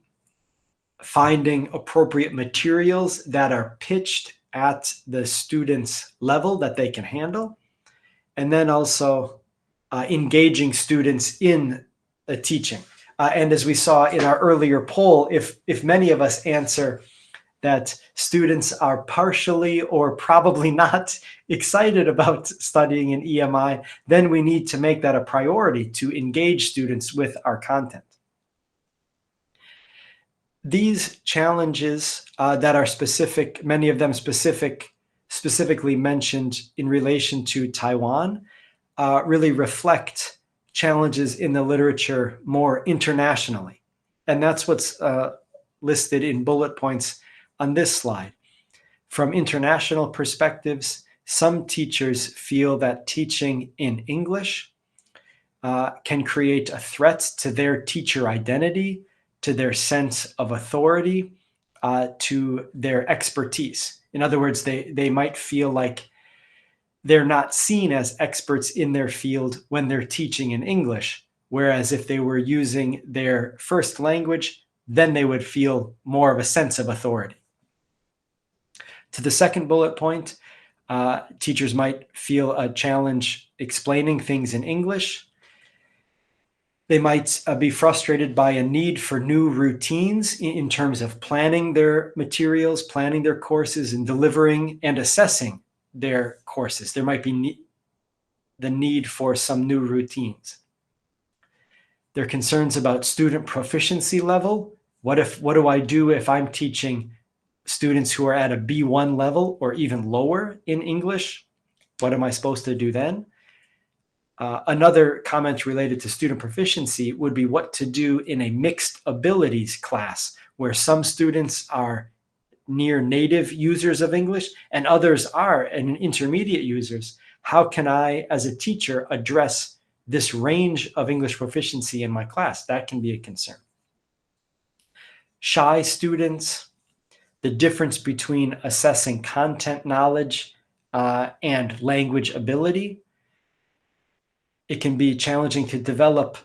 finding appropriate materials that are pitched at the student's level that they can handle, and then also engaging students in the teaching. And as we saw in our earlier poll, if many of us answer that students are partially or probably not excited about studying in EMI, then we need to make that a priority to engage students with our content. These challenges that are specific, many of them specifically mentioned in relation to Taiwan, really reflect challenges in the literature more internationally. And that's what's listed in bullet points on this slide. From international perspectives, some teachers feel that teaching in English can create a threat to their teacher identity, to their sense of authority, to their expertise. In other words, they might feel like they're not seen as experts in their field when they're teaching in English, whereas if they were using their first language, then they would feel more of a sense of authority. To the second bullet point, teachers might feel a challenge explaining things in English. They might be frustrated by a need for new routines in terms of planning their materials, planning their courses, and delivering and assessing their courses. There might be the need for some new routines. There are concerns about student proficiency level. What do I do if I'm teaching students who are at a B1 level or even lower in English? What am I supposed to do then? Another comment related to student proficiency would be what to do in a mixed abilities class where some students are near native users of English and others are intermediate users. How can I, as a teacher, address this range of English proficiency in my class? That can be a concern. Shy students, the difference between assessing content knowledge and language ability. It can be challenging to develop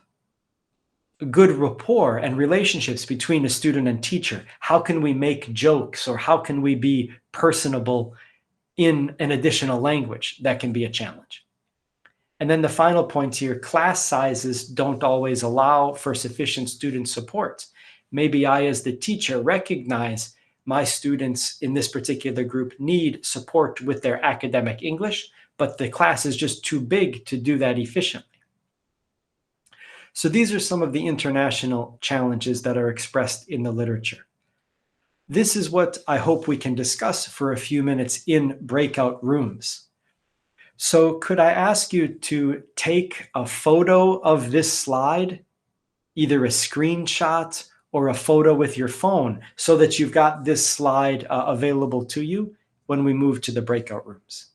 good rapport and relationships between a student and teacher. How can we make jokes or how can we be personable in an additional language? That can be a challenge. And then the final point here, class sizes don't always allow for sufficient student support. Maybe I, as the teacher, recognize my students in this particular group need support with their academic English, but the class is just too big to do that efficiently. So these are some of the international challenges that are expressed in the literature. This is what I hope we can discuss for a few minutes in breakout rooms. So could I ask you to take a photo of this slide, either a screenshot or a photo with your phone, so that you've got this slide available to you when we move to the breakout rooms?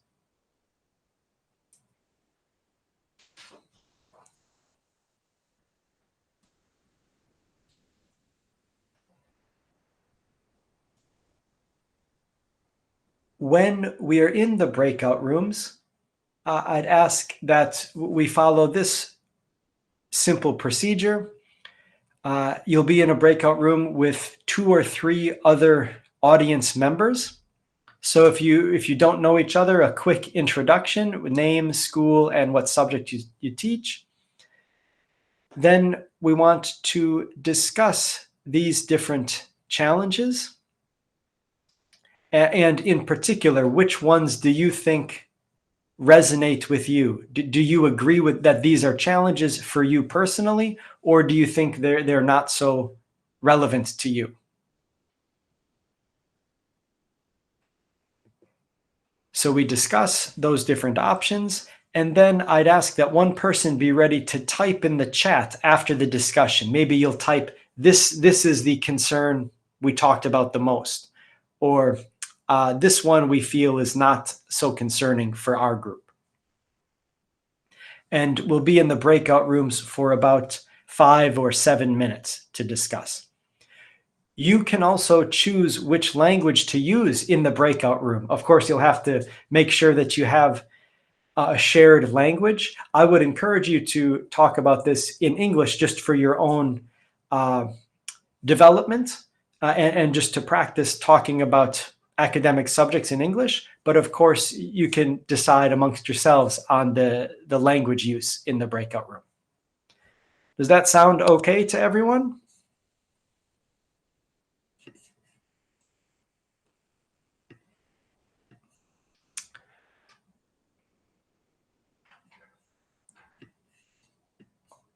When we are in the breakout rooms, I'd ask that we follow this simple procedure. You'll be in a breakout room with 2 or 3 other audience members. So if you don't know each other, a quick introduction, name, school, and what subject you teach. Then we want to discuss these different challenges. And in particular, which ones do you think resonate with you? Do you agree with that these are challenges for you personally, or do you think they're not so relevant to you? So we discuss those different options, and then I'd ask that one person be ready to type in the chat after the discussion. Maybe you'll type, this is the concern we talked about the most, or this one we feel is not so concerning for our group. And we'll be in the breakout rooms for about 5 or 7 minutes to discuss. You can also choose which language to use in the breakout room. Of course, you'll have to make sure that you have a shared language. I would encourage you to talk about this in English just for your own development and just to practice talking about academic subjects in English. But of course, you can decide amongst yourselves on the language use in the breakout room. Does that sound okay to everyone?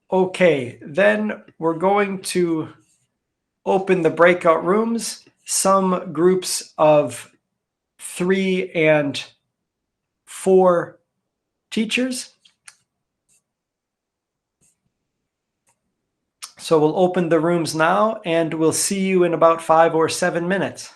Okay, then we're going to open the breakout rooms. Some groups of 3 and 4 teachers. So we'll open the rooms now and we'll see you in about 5 or 7 minutes.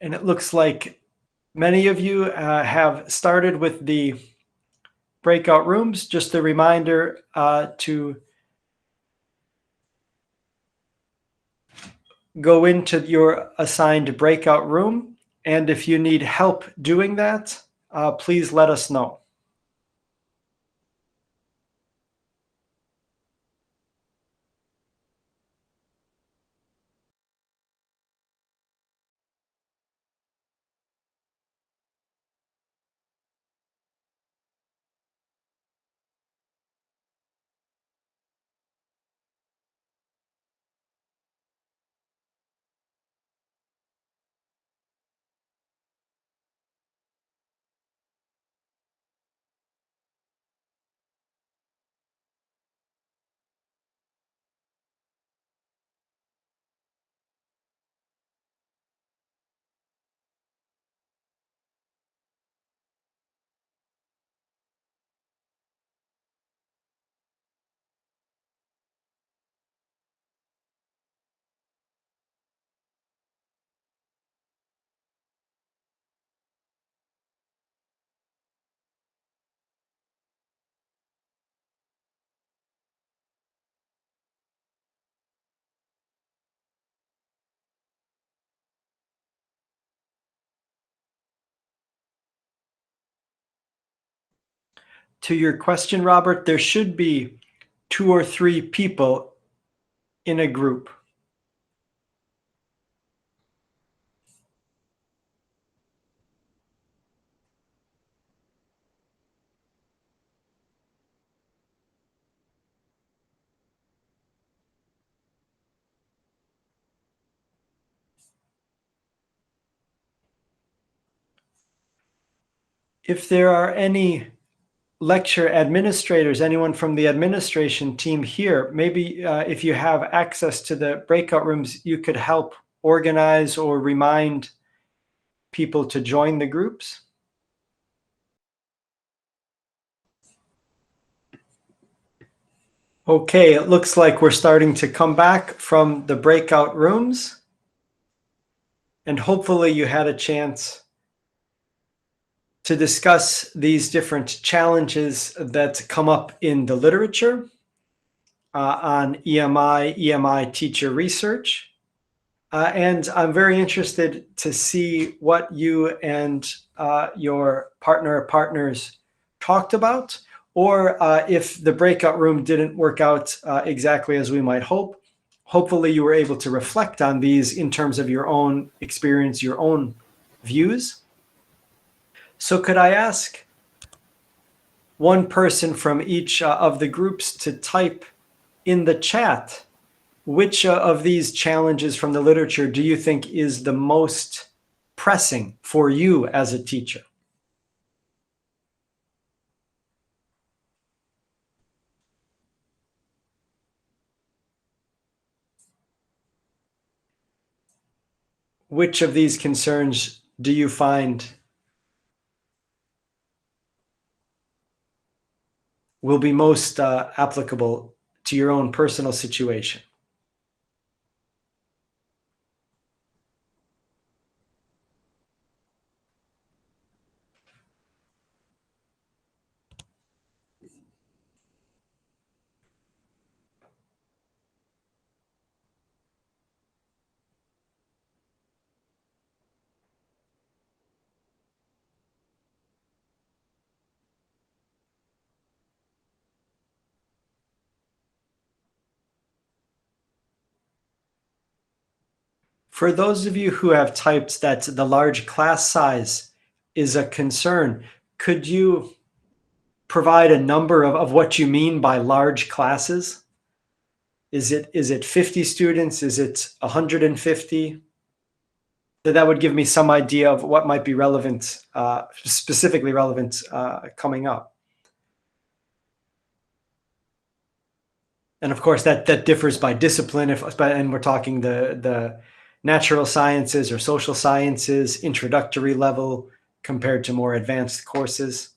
And it looks like many of you have started with the breakout rooms. Just a reminder to go into your assigned breakout room. And if you need help doing that, please let us know. To your question, Robert, there should be 2 or 3 people in a group. If there are any lecture administrators, anyone from the administration team here, maybe if you have access to the breakout rooms, you could help organize or remind people to join the groups. Okay, it looks like we're starting to come back from the breakout rooms. And hopefully you had a chance to discuss these different challenges that come up in the literature on EMI teacher research. And I'm very interested to see what you and your partner or partners talked about, or if the breakout room didn't work out exactly as we might hope. Hopefully you were able to reflect on these in terms of your own experience, your own views. So could I ask one person from each of the groups to type in the chat which of these challenges from the literature do you think is the most pressing for you as a teacher? Which of these concerns do you find will be most applicable to your own personal situation? For those of you who have typed that the large class size is a concern, could you provide a number of what you mean by large classes? Is it 50 students? Is it 150? That would give me some idea of what might be relevant, specifically relevant coming up. And of course, that differs by discipline. And we're talking the natural sciences or social sciences, introductory level compared to more advanced courses.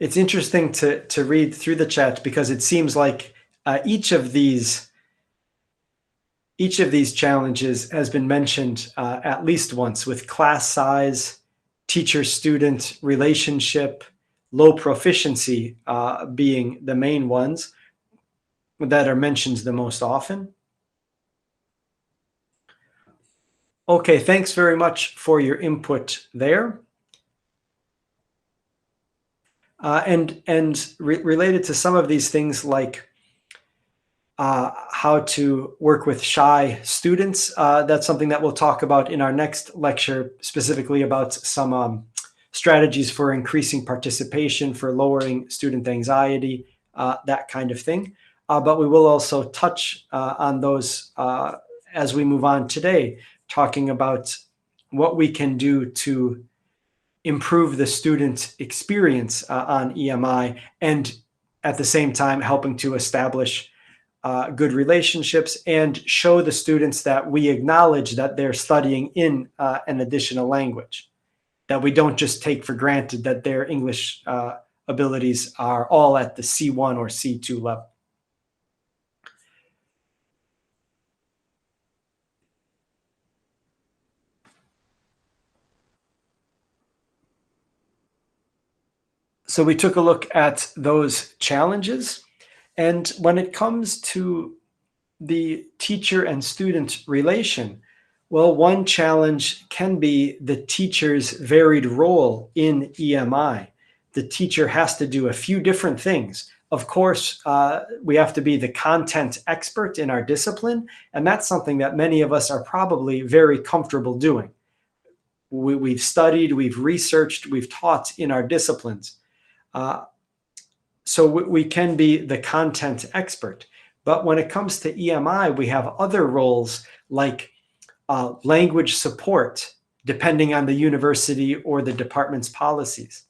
It's interesting to read through the chat because it seems like Each of these challenges has been mentioned at least once, with class size, teacher-student relationship, low proficiency being the main ones that are mentioned the most often. Okay, thanks very much for your input there. Related to some of these things, like how to work with shy students, that's something that we'll talk about in our next lecture, specifically about some strategies for increasing participation, for lowering student anxiety, that kind of thing. But we will also touch on those as we move on today, talking about what we can do to improve the student experience on EMI, and at the same time helping to establish good relationships and show the students that we acknowledge that they're studying in an additional language, that we don't just take for granted that their English abilities are all at the C1 or C2 level. So we took a look at those challenges. And when it comes to the teacher and student relation, well, one challenge can be the teacher's varied role in EMI. The teacher has to do a few different things. Of course, we have to be the content expert in our discipline, and that's something that many of us are probably very comfortable doing. We've studied, we've researched, we've taught in our disciplines. So we can be the content expert. But when it comes to EMI, we have other roles like language support, depending on the university or the department's policies.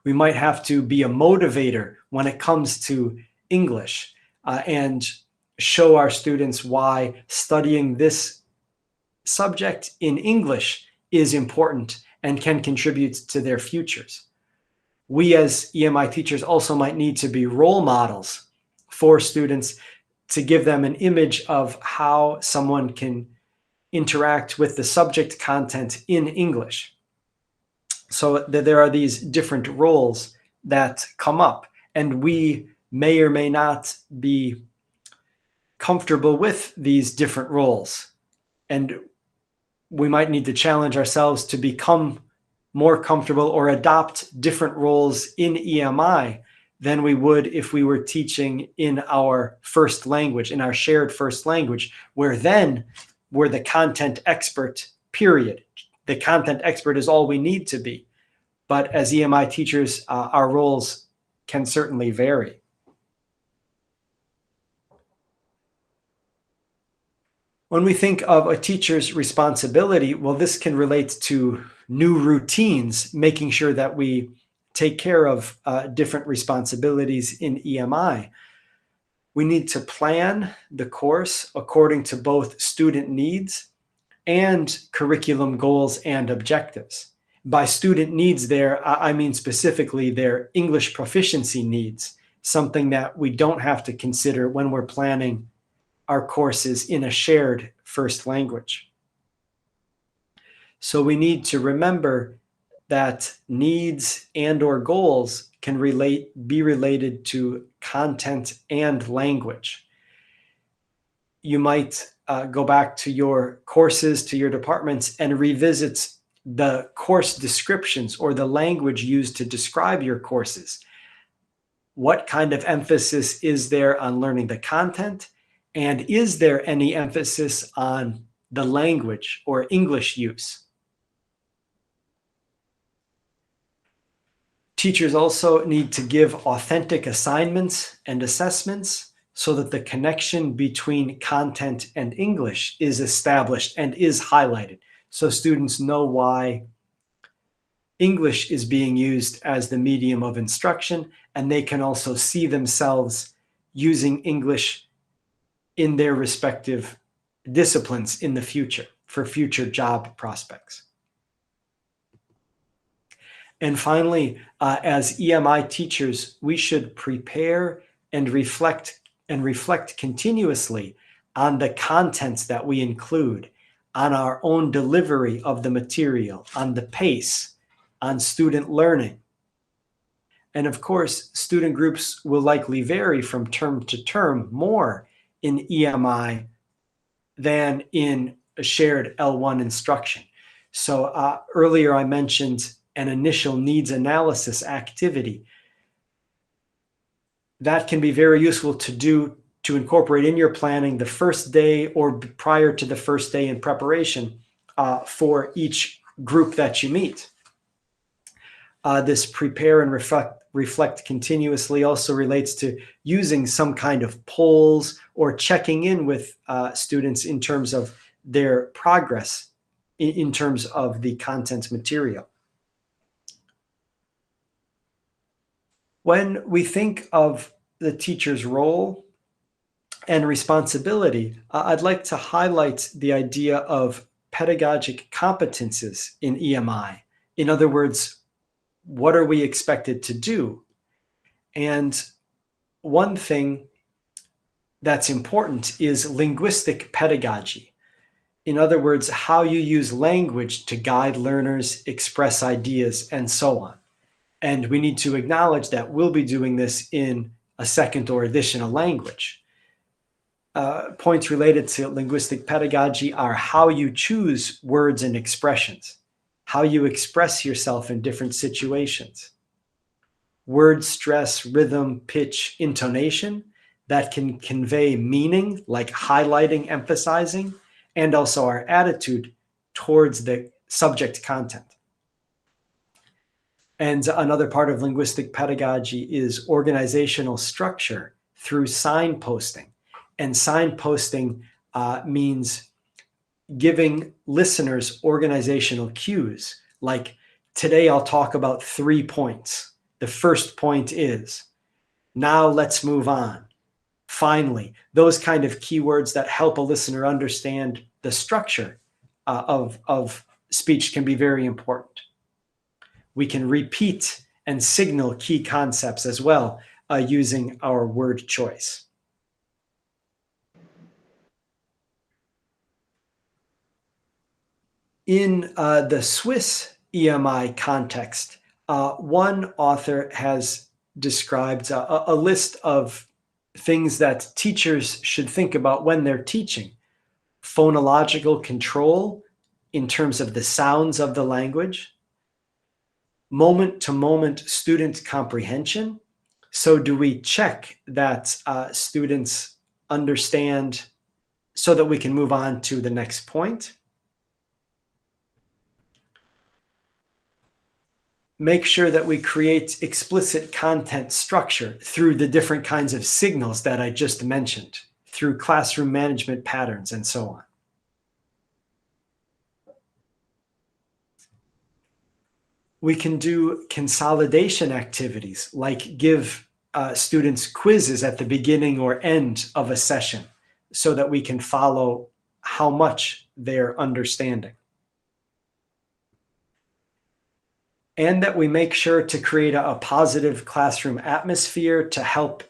We might have to be a motivator when it comes to English and show our students why studying this subject in English is important and can contribute to their futures. We as EMI teachers also might need to be role models for students to give them an image of how someone can interact with the subject content in English. So there are these different roles that come up, and we may or may not be comfortable with these different roles. And we might need to challenge ourselves to become more comfortable or adopt different roles in EMI than we would if we were teaching in our first language, in our shared first language, where then we're the content expert, period. The content expert is all we need to be. But as EMI teachers, our roles can certainly vary. When we think of a teacher's responsibility, well, this can relate to new routines, making sure that we take care of different responsibilities in EMI. We need to plan the course according to both student needs and curriculum goals and objectives. By student needs there, I mean specifically their English proficiency needs, something that we don't have to consider when we're planning our courses in a shared first language. So we need to remember that needs and/or goals can be related to content and language. You might go back to your courses, to your departments, and revisit the course descriptions or the language used to describe your courses. What kind of emphasis is there on learning the content? And is there any emphasis on the language or English use? Teachers also need to give authentic assignments and assessments so that the connection between content and English is established and is highlighted, so students know why English is being used as the medium of instruction, and they can also see themselves using English in their respective disciplines in the future for future job prospects. And finally, as EMI teachers, we should prepare and reflect and reflect continuously on the contents that we include, on our own delivery of the material, on the pace, on student learning. And of course, student groups will likely vary from term to term more in EMI than in a shared L1 instruction. So earlier I mentioned an initial needs analysis activity. That can be very useful to do, to incorporate in your planning the first day or prior to the first day in preparation for each group that you meet. This prepare and reflect continuously also relates to using some kind of polls or checking in with students in terms of their progress in terms of the content material. When we think of the teacher's role and responsibility, I'd like to highlight the idea of pedagogic competences in EMI. In other words, what are we expected to do? And one thing that's important is linguistic pedagogy. In other words, how you use language to guide learners, express ideas, and so on. And we need to acknowledge that we'll be doing this in a second or additional language. Points related to linguistic pedagogy are how you choose words and expressions, how you express yourself in different situations, word stress, rhythm, pitch, intonation that can convey meaning, like highlighting, emphasizing, and also our attitude towards the subject content. And another part of linguistic pedagogy is organizational structure through signposting. And signposting means giving listeners organizational cues, like today I'll talk about 3 points. The first point is, now let's move on. Finally, those kind of keywords that help a listener understand the structure of speech can be very important. We can repeat and signal key concepts as well using our word choice. In the Swiss EMI context, one author has described a list of things that teachers should think about when they're teaching. Phonological control in terms of the sounds of the language, moment-to-moment student comprehension. So do we check that students understand so that we can move on to the next point? Make sure that we create explicit content structure through the different kinds of signals that I just mentioned, through classroom management patterns and so on. We can do consolidation activities, like give students quizzes at the beginning or end of a session so that we can follow how much they're understanding. And that we make sure to create a positive classroom atmosphere to help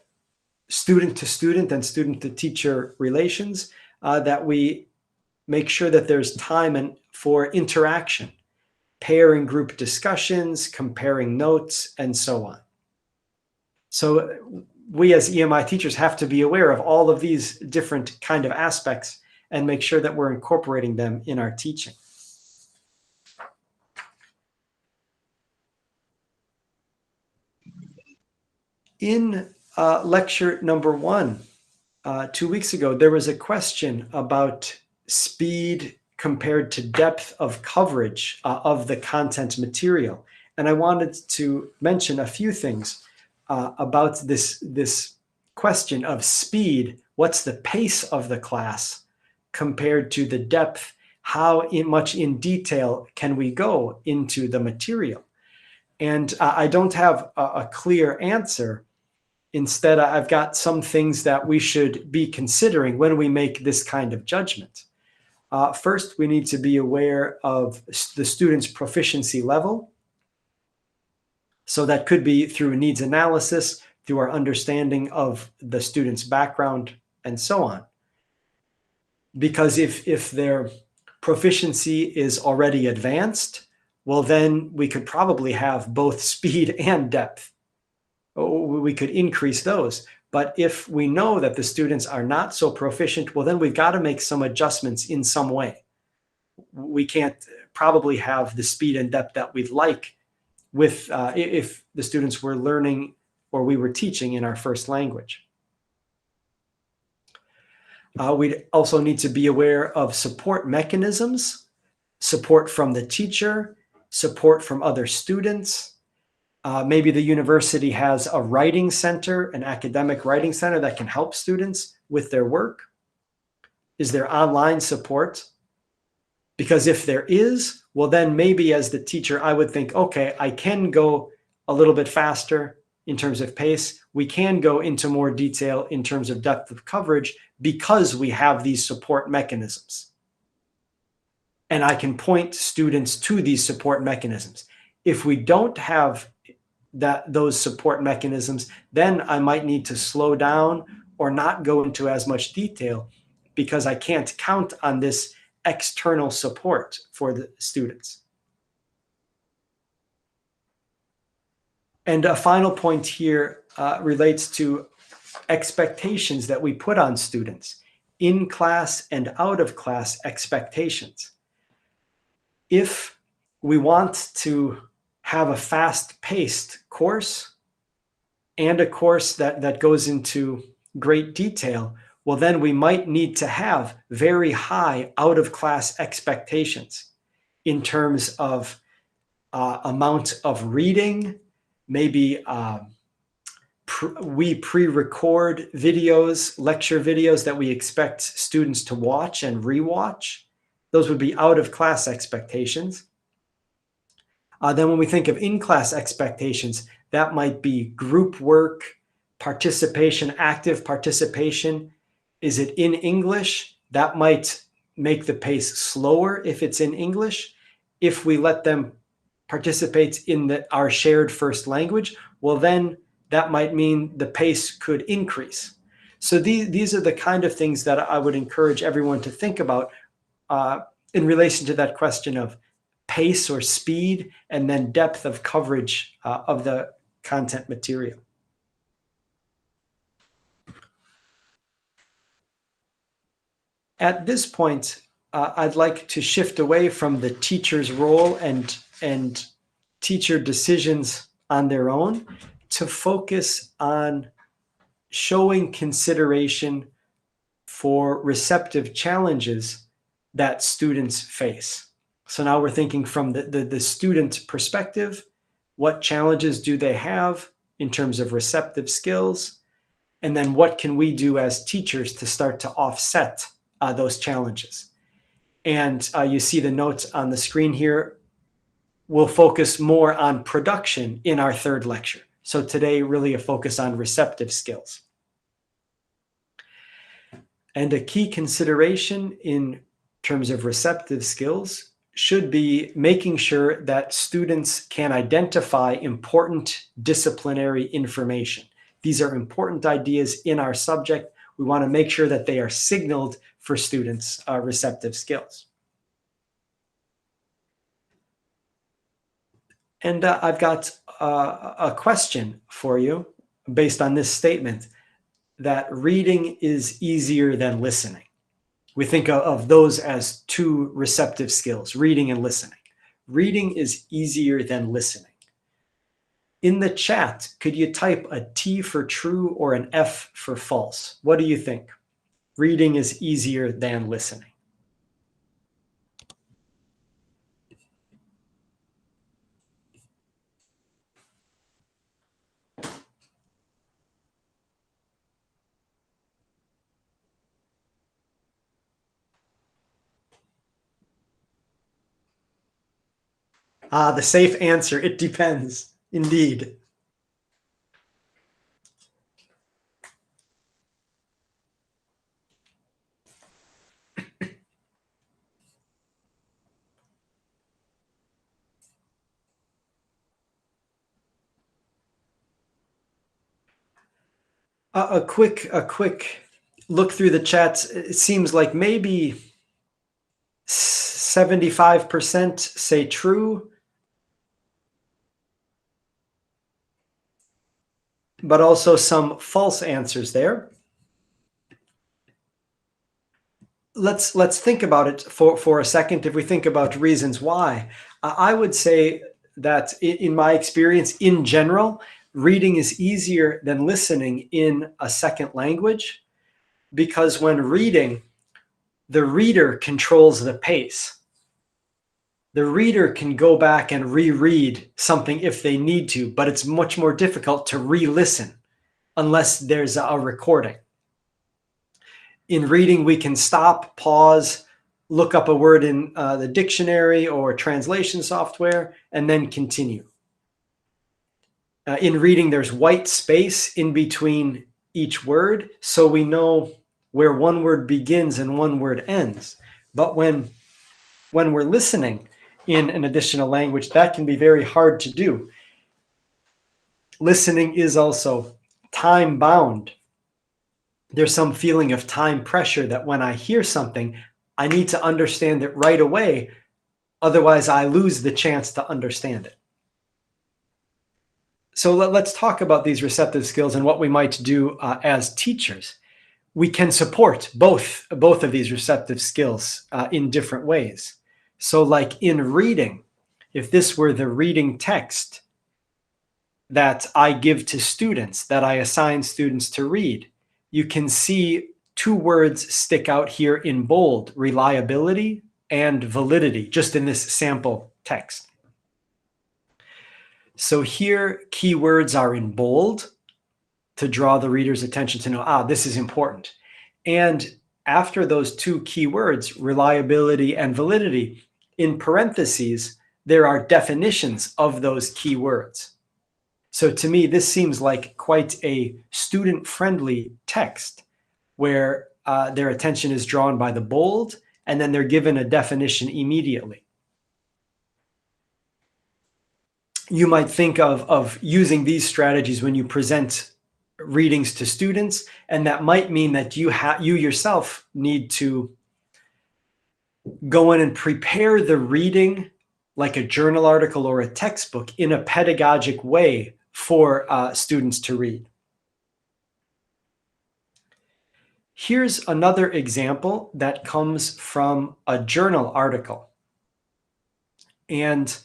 student to student and student to teacher relations, that we make sure that there's time for interaction, pair and group discussions, comparing notes, and so on. So we as EMI teachers have to be aware of all of these different kind of aspects and make sure that we're incorporating them in our teaching. In lecture number 1, 2 weeks ago, there was a question about speed compared to depth of coverage of the content material. And I wanted to mention a few things about this question of speed. What's the pace of the class compared to the depth? How much in detail can we go into the material? And I don't have a clear answer. Instead, I've got some things that we should be considering when we make this kind of judgment. First, we need to be aware of the student's proficiency level. So that could be through needs analysis, through our understanding of the student's background, and so on. Because if their proficiency is already advanced, well, then we could probably have both speed and depth. We could increase those. But if we know that the students are not so proficient, well, then we've got to make some adjustments in some way. We can't probably have the speed and depth that we'd like with if the students were learning or we were teaching in our first language. We'd also need to be aware of support mechanisms, support from the teacher, support from other students. Maybe the university has a writing center, an academic writing center that can help students with their work. Is there online support? Because if there is, well, then maybe as the teacher, I would think, okay, I can go a little bit faster in terms of pace. We can go into more detail in terms of depth of coverage because we have these support mechanisms. And I can point students to these support mechanisms. If we don't have those support mechanisms, then I might need to slow down or not go into as much detail because I can't count on this external support for the students. And a final point here relates to expectations that we put on students, in-class and out-of-class expectations. If we want to have a fast-paced course and a course that goes into great detail, well, then we might need to have very high out-of-class expectations in terms of amount of reading. Maybe we pre-record videos, lecture videos that we expect students to watch and rewatch. Those would be out-of-class expectations. Then when we think of in-class expectations, that might be group work, participation, active participation. Is it in English? That might make the pace slower if it's in English. If we let them participate in our shared first language, well, then that might mean the pace could increase. So these are the kind of things that I would encourage everyone to think about in relation to that question of pace or speed, and then depth of coverage of the content material. At this point, I'd like to shift away from the teacher's role and teacher decisions on their own to focus on showing consideration for receptive challenges that students face. So now we're thinking from the student perspective, what challenges do they have in terms of receptive skills? And then what can we do as teachers to start to offset those challenges? And you see the notes on the screen here. We'll focus more on production in our third lecture. So today, really a focus on receptive skills. And a key consideration in terms of receptive skills should be making sure that students can identify important disciplinary information. These are important ideas in our subject. We want to make sure that they are signaled for students' receptive skills. And I've got a question for you based on this statement, that reading is easier than listening. We think of those as two receptive skills, reading and listening. Reading is easier than listening. In the chat, could you type a T for true or an F for false? What do you think? Reading is easier than listening. The safe answer, it depends, indeed. A quick look through the chats. It seems like maybe 75% say true, but also some false answers there. Let's think about it for a second. If we think about reasons why, I would say that in my experience, in general, reading is easier than listening in a second language, because when reading, the reader controls the pace. The reader can go back and reread something if they need to, but it's much more difficult to re-listen unless there's a recording. In reading, we can stop, pause, look up a word in the dictionary or translation software, and then continue. In reading, there's white space in between each word, so we know where one word begins and one word ends. But when we're listening in an additional language, that can be very hard to do. Listening is also time-bound. There's some feeling of time pressure that when I hear something, I need to understand it right away. Otherwise, I lose the chance to understand it. So let's talk about these receptive skills and what we might do as teachers. We can support both of these receptive skills in different ways. So like in reading, if this were the reading text that I give to students, that I assign students to read, you can see two words stick out here in bold: reliability and validity, just in this sample text. So here, keywords are in bold to draw the reader's attention to know, this is important. And after those two keywords, reliability and validity, in parentheses, there are definitions of those keywords. So to me, this seems like quite a student-friendly text where their attention is drawn by the bold, and then they're given a definition immediately. You might think of using these strategies when you present readings to students, and that might mean that you yourself need to go in and prepare the reading like a journal article or a textbook in a pedagogic way for students to read. Here's another example that comes from a journal article. And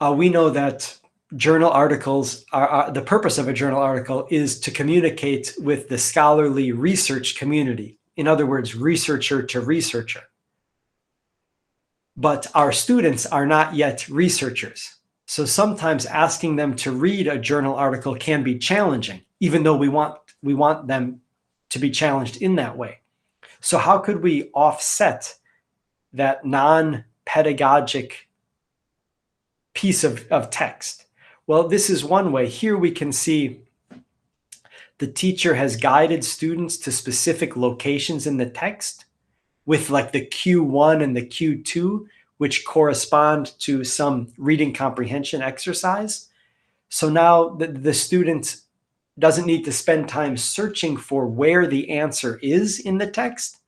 we know that journal articles the purpose of a journal article is to communicate with the scholarly research community. In other words, researcher to researcher. But our students are not yet researchers. So sometimes asking them to read a journal article can be challenging, even though we want them to be challenged in that way. So how could we offset that non-pedagogic piece of text? Well, this is one way. Here we can see the teacher has guided students to specific locations in the text with like the Q1 and the Q2, which correspond to some reading comprehension exercise. So now the student doesn't need to spend time searching for where the answer is in the text.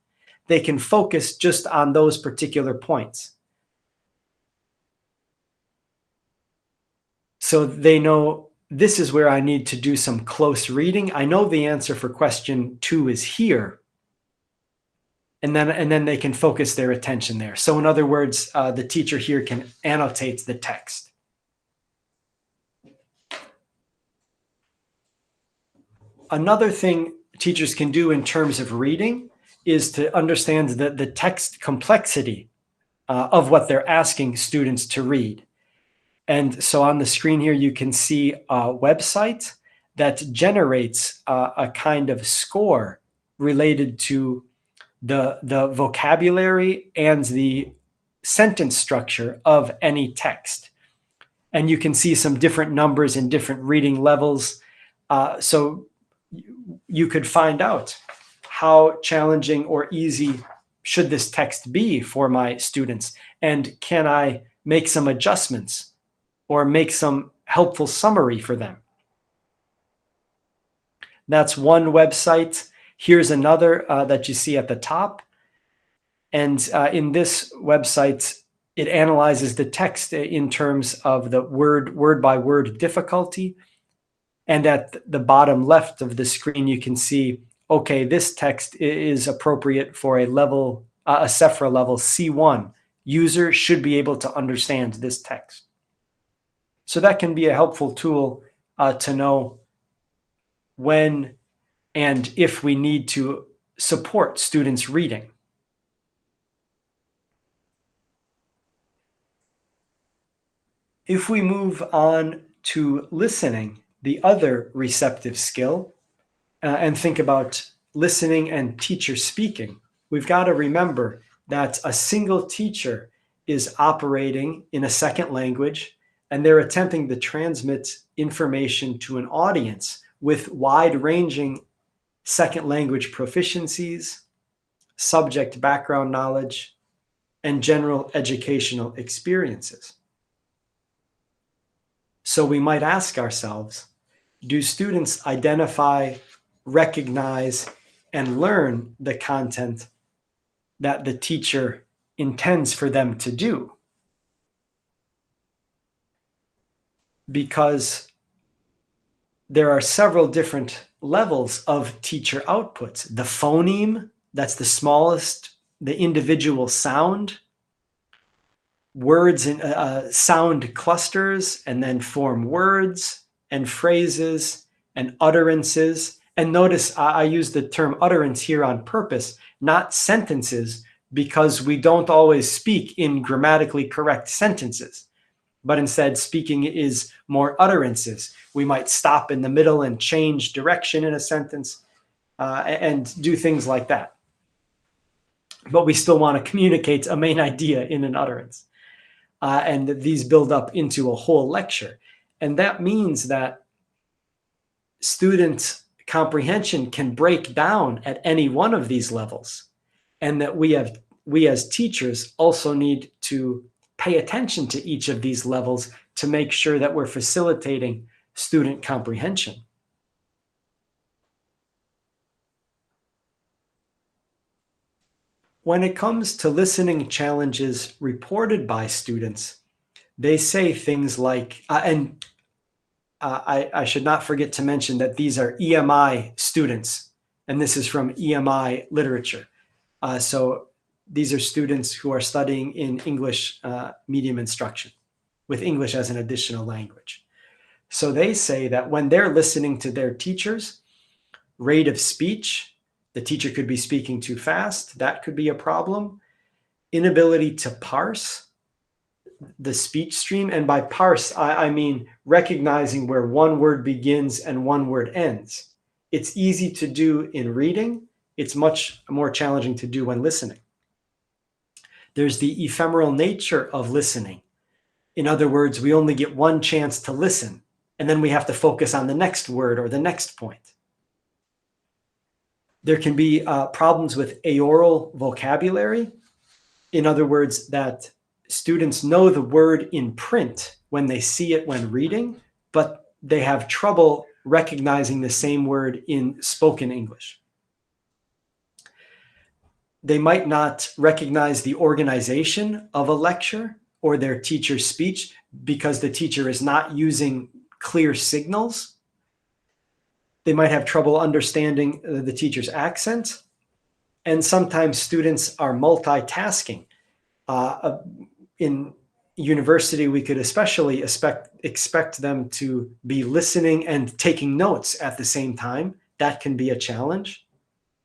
They can focus just on those particular points. So they know this is where I need to do some close reading. I know the answer for question 2 is here. And then they can focus their attention there. So in other words, the teacher here can annotate the text. Another thing teachers can do in terms of reading is to understand the text complexity of what they're asking students to read. And so on the screen here, you can see a website that generates a kind of score related to the vocabulary and the sentence structure of any text. And you can see some different numbers in different reading levels. So you could find out how challenging or easy should this text be for my students, and can I make some adjustments or make some helpful summary for them. That's one website. Here's another that you see at the top. And in this website, it analyzes the text in terms of the word by word difficulty. And at the bottom left of the screen, you can see, okay, this text is appropriate for a level, a CEFR level C1. User should be able to understand this text. So that can be a helpful tool to know when and if we need to support students' reading. If we move on to listening, the other receptive skill, and think about listening and teacher speaking, we've got to remember that a single teacher is operating in a second language, and they're attempting to transmit information to an audience with wide-ranging second language proficiencies, subject background knowledge, and general educational experiences. So we might ask ourselves, do students identify, recognize, and learn the content that the teacher intends for them to do? Because there are several different levels of teacher outputs. The phoneme, that's the smallest, the individual sound, words and sound clusters, and then form words and phrases and utterances. And notice I use the term utterance here on purpose, not sentences, because we don't always speak in grammatically correct sentences, but instead speaking is more utterances. We might stop in the middle and change direction in a sentence and do things like that. But we still want to communicate a main idea in an utterance. And these build up into a whole lecture. And that means that student comprehension can break down at any one of these levels. And that we as teachers also need to pay attention to each of these levels to make sure that we're facilitating student comprehension. When it comes to listening challenges reported by students, they say things like, I should not forget to mention that these are EMI students, and this is from EMI literature. So these are students who are studying in English medium instruction with English as an additional language. So they say that when they're listening to their teachers, rate of speech, the teacher could be speaking too fast, that could be a problem. Inability to parse the speech stream, and by parse, I mean recognizing where one word begins and one word ends. It's easy to do in reading. It's much more challenging to do when listening. There's the ephemeral nature of listening. In other words, we only get one chance to listen, and then we have to focus on the next word or the next point. There can be problems with aoral vocabulary. In other words, that students know the word in print when they see it when reading, but they have trouble recognizing the same word in spoken English. They might not recognize the organization of a lecture or their teacher's speech because the teacher is not using clear signals. They might have trouble understanding the teacher's accent. And sometimes students are multitasking. In university, we could especially expect them to be listening and taking notes at the same time. That can be a challenge.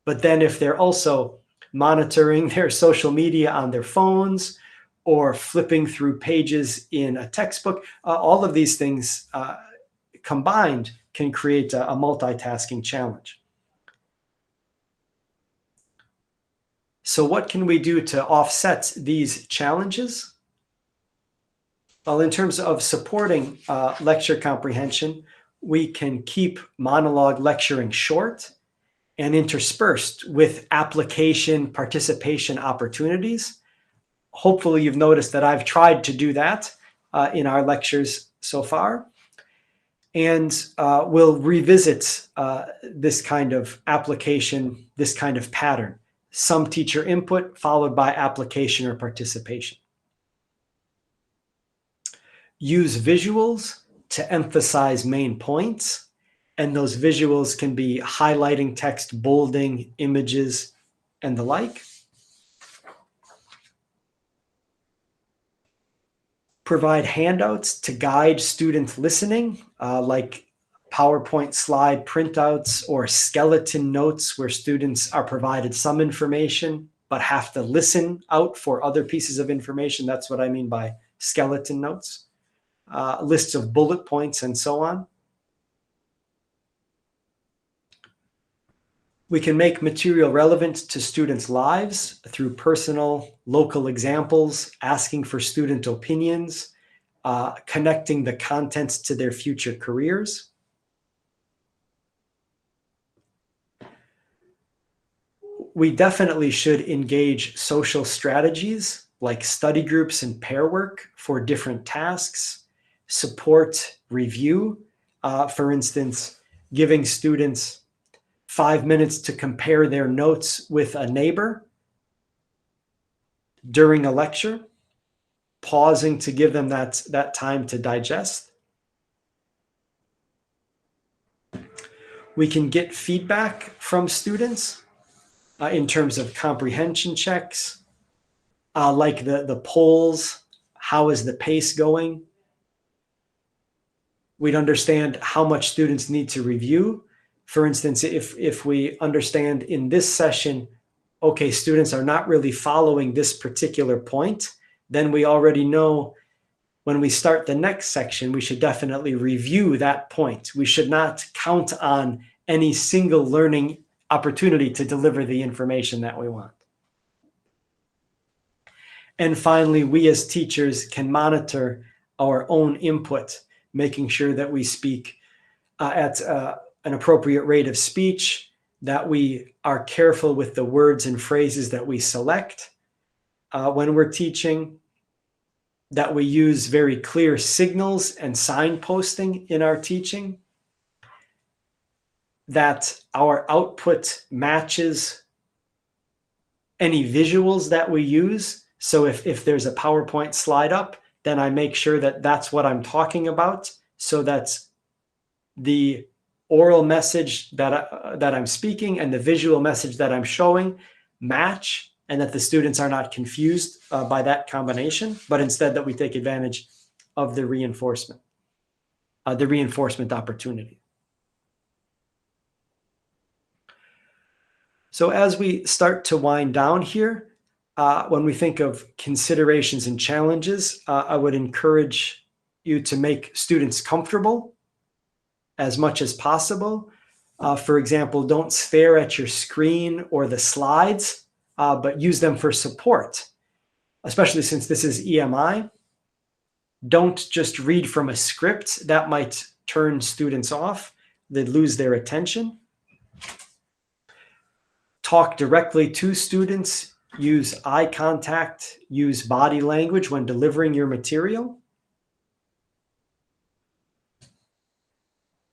But then if they're also monitoring their social media on their phones or flipping through pages in a textbook, all of these things combined can create a multitasking challenge. So what can we do to offset these challenges? Well, in terms of supporting lecture comprehension, we can keep monologue lecturing short and interspersed with application participation opportunities. Hopefully you've noticed that I've tried to do that in our lectures so far. And we'll revisit this kind of application, this kind of pattern. Some teacher input followed by application or participation. Use visuals to emphasize main points. And those visuals can be highlighting text, bolding, images, and the like. Provide handouts to guide student listening, like PowerPoint slide printouts or skeleton notes where students are provided some information but have to listen out for other pieces of information. That's what I mean by skeleton notes. Lists of bullet points and so on. We can make material relevant to students' lives through personal, local examples, asking for student opinions, connecting the contents to their future careers. We definitely should engage social strategies like study groups and pair work for different tasks, support review, for instance, giving students 5 minutes to compare their notes with a neighbor during a lecture, pausing to give them that time to digest. We can get feedback from students in terms of comprehension checks, like the polls, how is the pace going? We'd understand how much students need to review. For instance, if we understand in this session, okay, students are not really following this particular point, then we already know when we start the next section, we should definitely review that point. We should not count on any single learning opportunity to deliver the information that we want. And finally, we as teachers can monitor our own input, making sure that we speak at an appropriate rate of speech, that we are careful with the words and phrases that we select when we're teaching, that we use very clear signals and signposting in our teaching, that our output matches any visuals that we use. So if there's a PowerPoint slide up, then I make sure that that's what I'm talking about, so that's the oral message that I'm speaking and the visual message that I'm showing match, and that the students are not confused by that combination, but instead that we take advantage of the reinforcement opportunity. So as we start to wind down here, when we think of considerations and challenges, I would encourage you to make students comfortable as much as possible. For example, don't stare at your screen or the slides, but use them for support, especially since this is EMI. Don't just read from a script. That might turn students off. They'd lose their attention. Talk directly to students. Use eye contact. Use body language when delivering your material.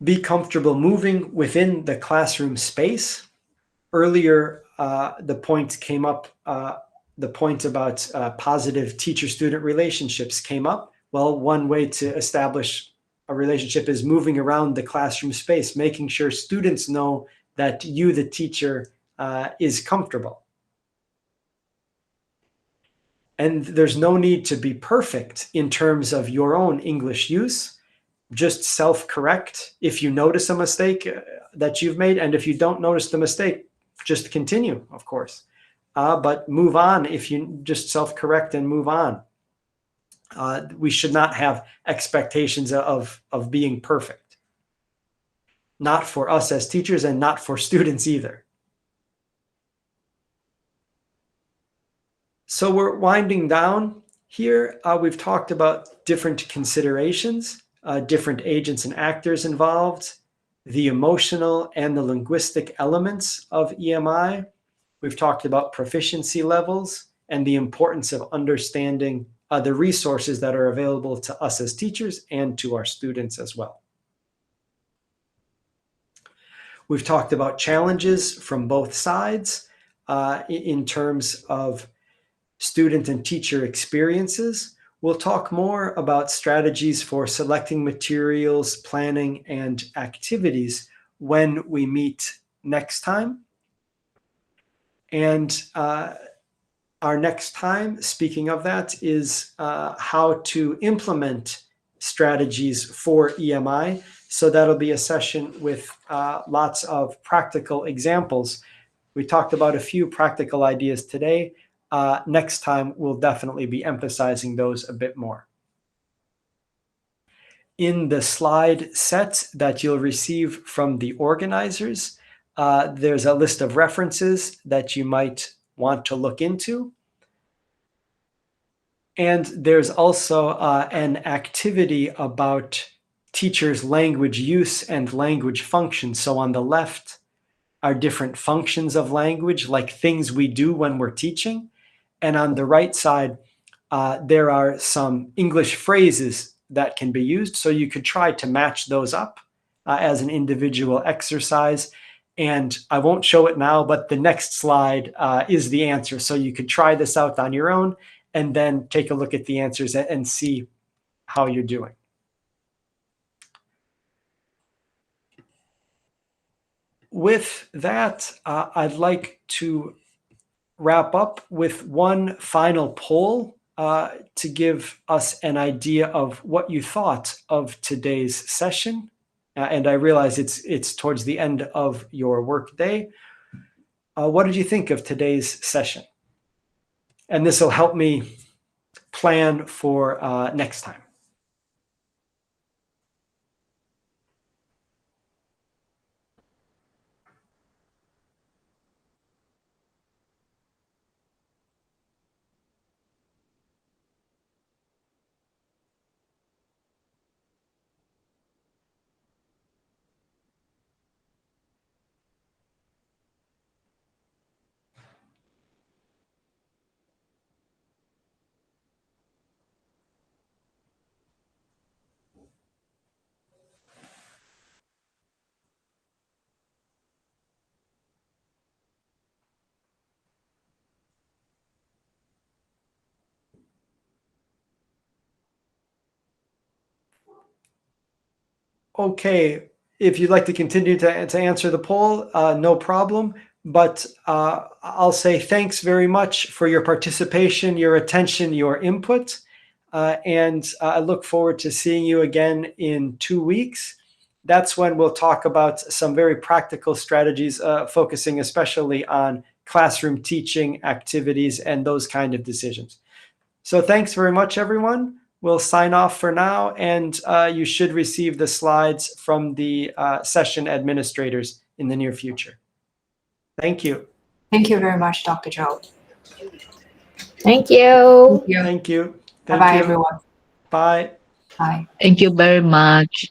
Be comfortable moving within the classroom space. Earlier, the point came up, the point about positive teacher-student relationships came up. Well, one way to establish a relationship is moving around the classroom space, making sure students know that you, the teacher, is comfortable. And there's no need to be perfect in terms of your own English use. Just self-correct if you notice a mistake that you've made. And if you don't notice the mistake, just continue, of course. But move on if you just self-correct and move on. We should not have expectations of being perfect. Not for us as teachers and not for students either. So we're winding down here. We've talked about different considerations. Different agents and actors involved, the emotional and the linguistic elements of EMI. We've talked about proficiency levels and the importance of understanding the resources that are available to us as teachers and to our students as well. We've talked about challenges from both sides in terms of student and teacher experiences. We'll talk more about strategies for selecting materials, planning, and activities when we meet next time. And our next time, speaking of that, is how to implement strategies for EMI. So that'll be a session with lots of practical examples. We talked about a few practical ideas today. Next time, we'll definitely be emphasizing those a bit more. In the slide set that you'll receive from the organizers, there's a list of references that you might want to look into. And there's also an activity about teachers' language use and language functions. So on the left are different functions of language, like things we do when we're teaching. And on the right side, there are some English phrases that can be used. So you could try to match those up as an individual exercise. And I won't show it now, but the next slide is the answer. So you could try this out on your own and then take a look at the answers and see how you're doing. With that, I'd like to wrap up with one final poll to give us an idea of what you thought of today's session. And I realize it's towards the end of your workday. What did you think of today's session? And this will help me plan for next time. Okay, if you'd like to continue to answer the poll, no problem. But I'll say thanks very much for your participation, your attention, your input. And I look forward to seeing you again in 2 weeks. That's when we'll talk about some very practical strategies, focusing especially on classroom teaching activities and those kind of decisions. So thanks very much, everyone. We'll sign off for now, and you should receive the slides from the session administrators in the near future. Thank you. Thank you very much, Dr. Joe. Thank you. Thank you. Thank you. Bye-bye, everyone. Bye. Bye. Thank you very much.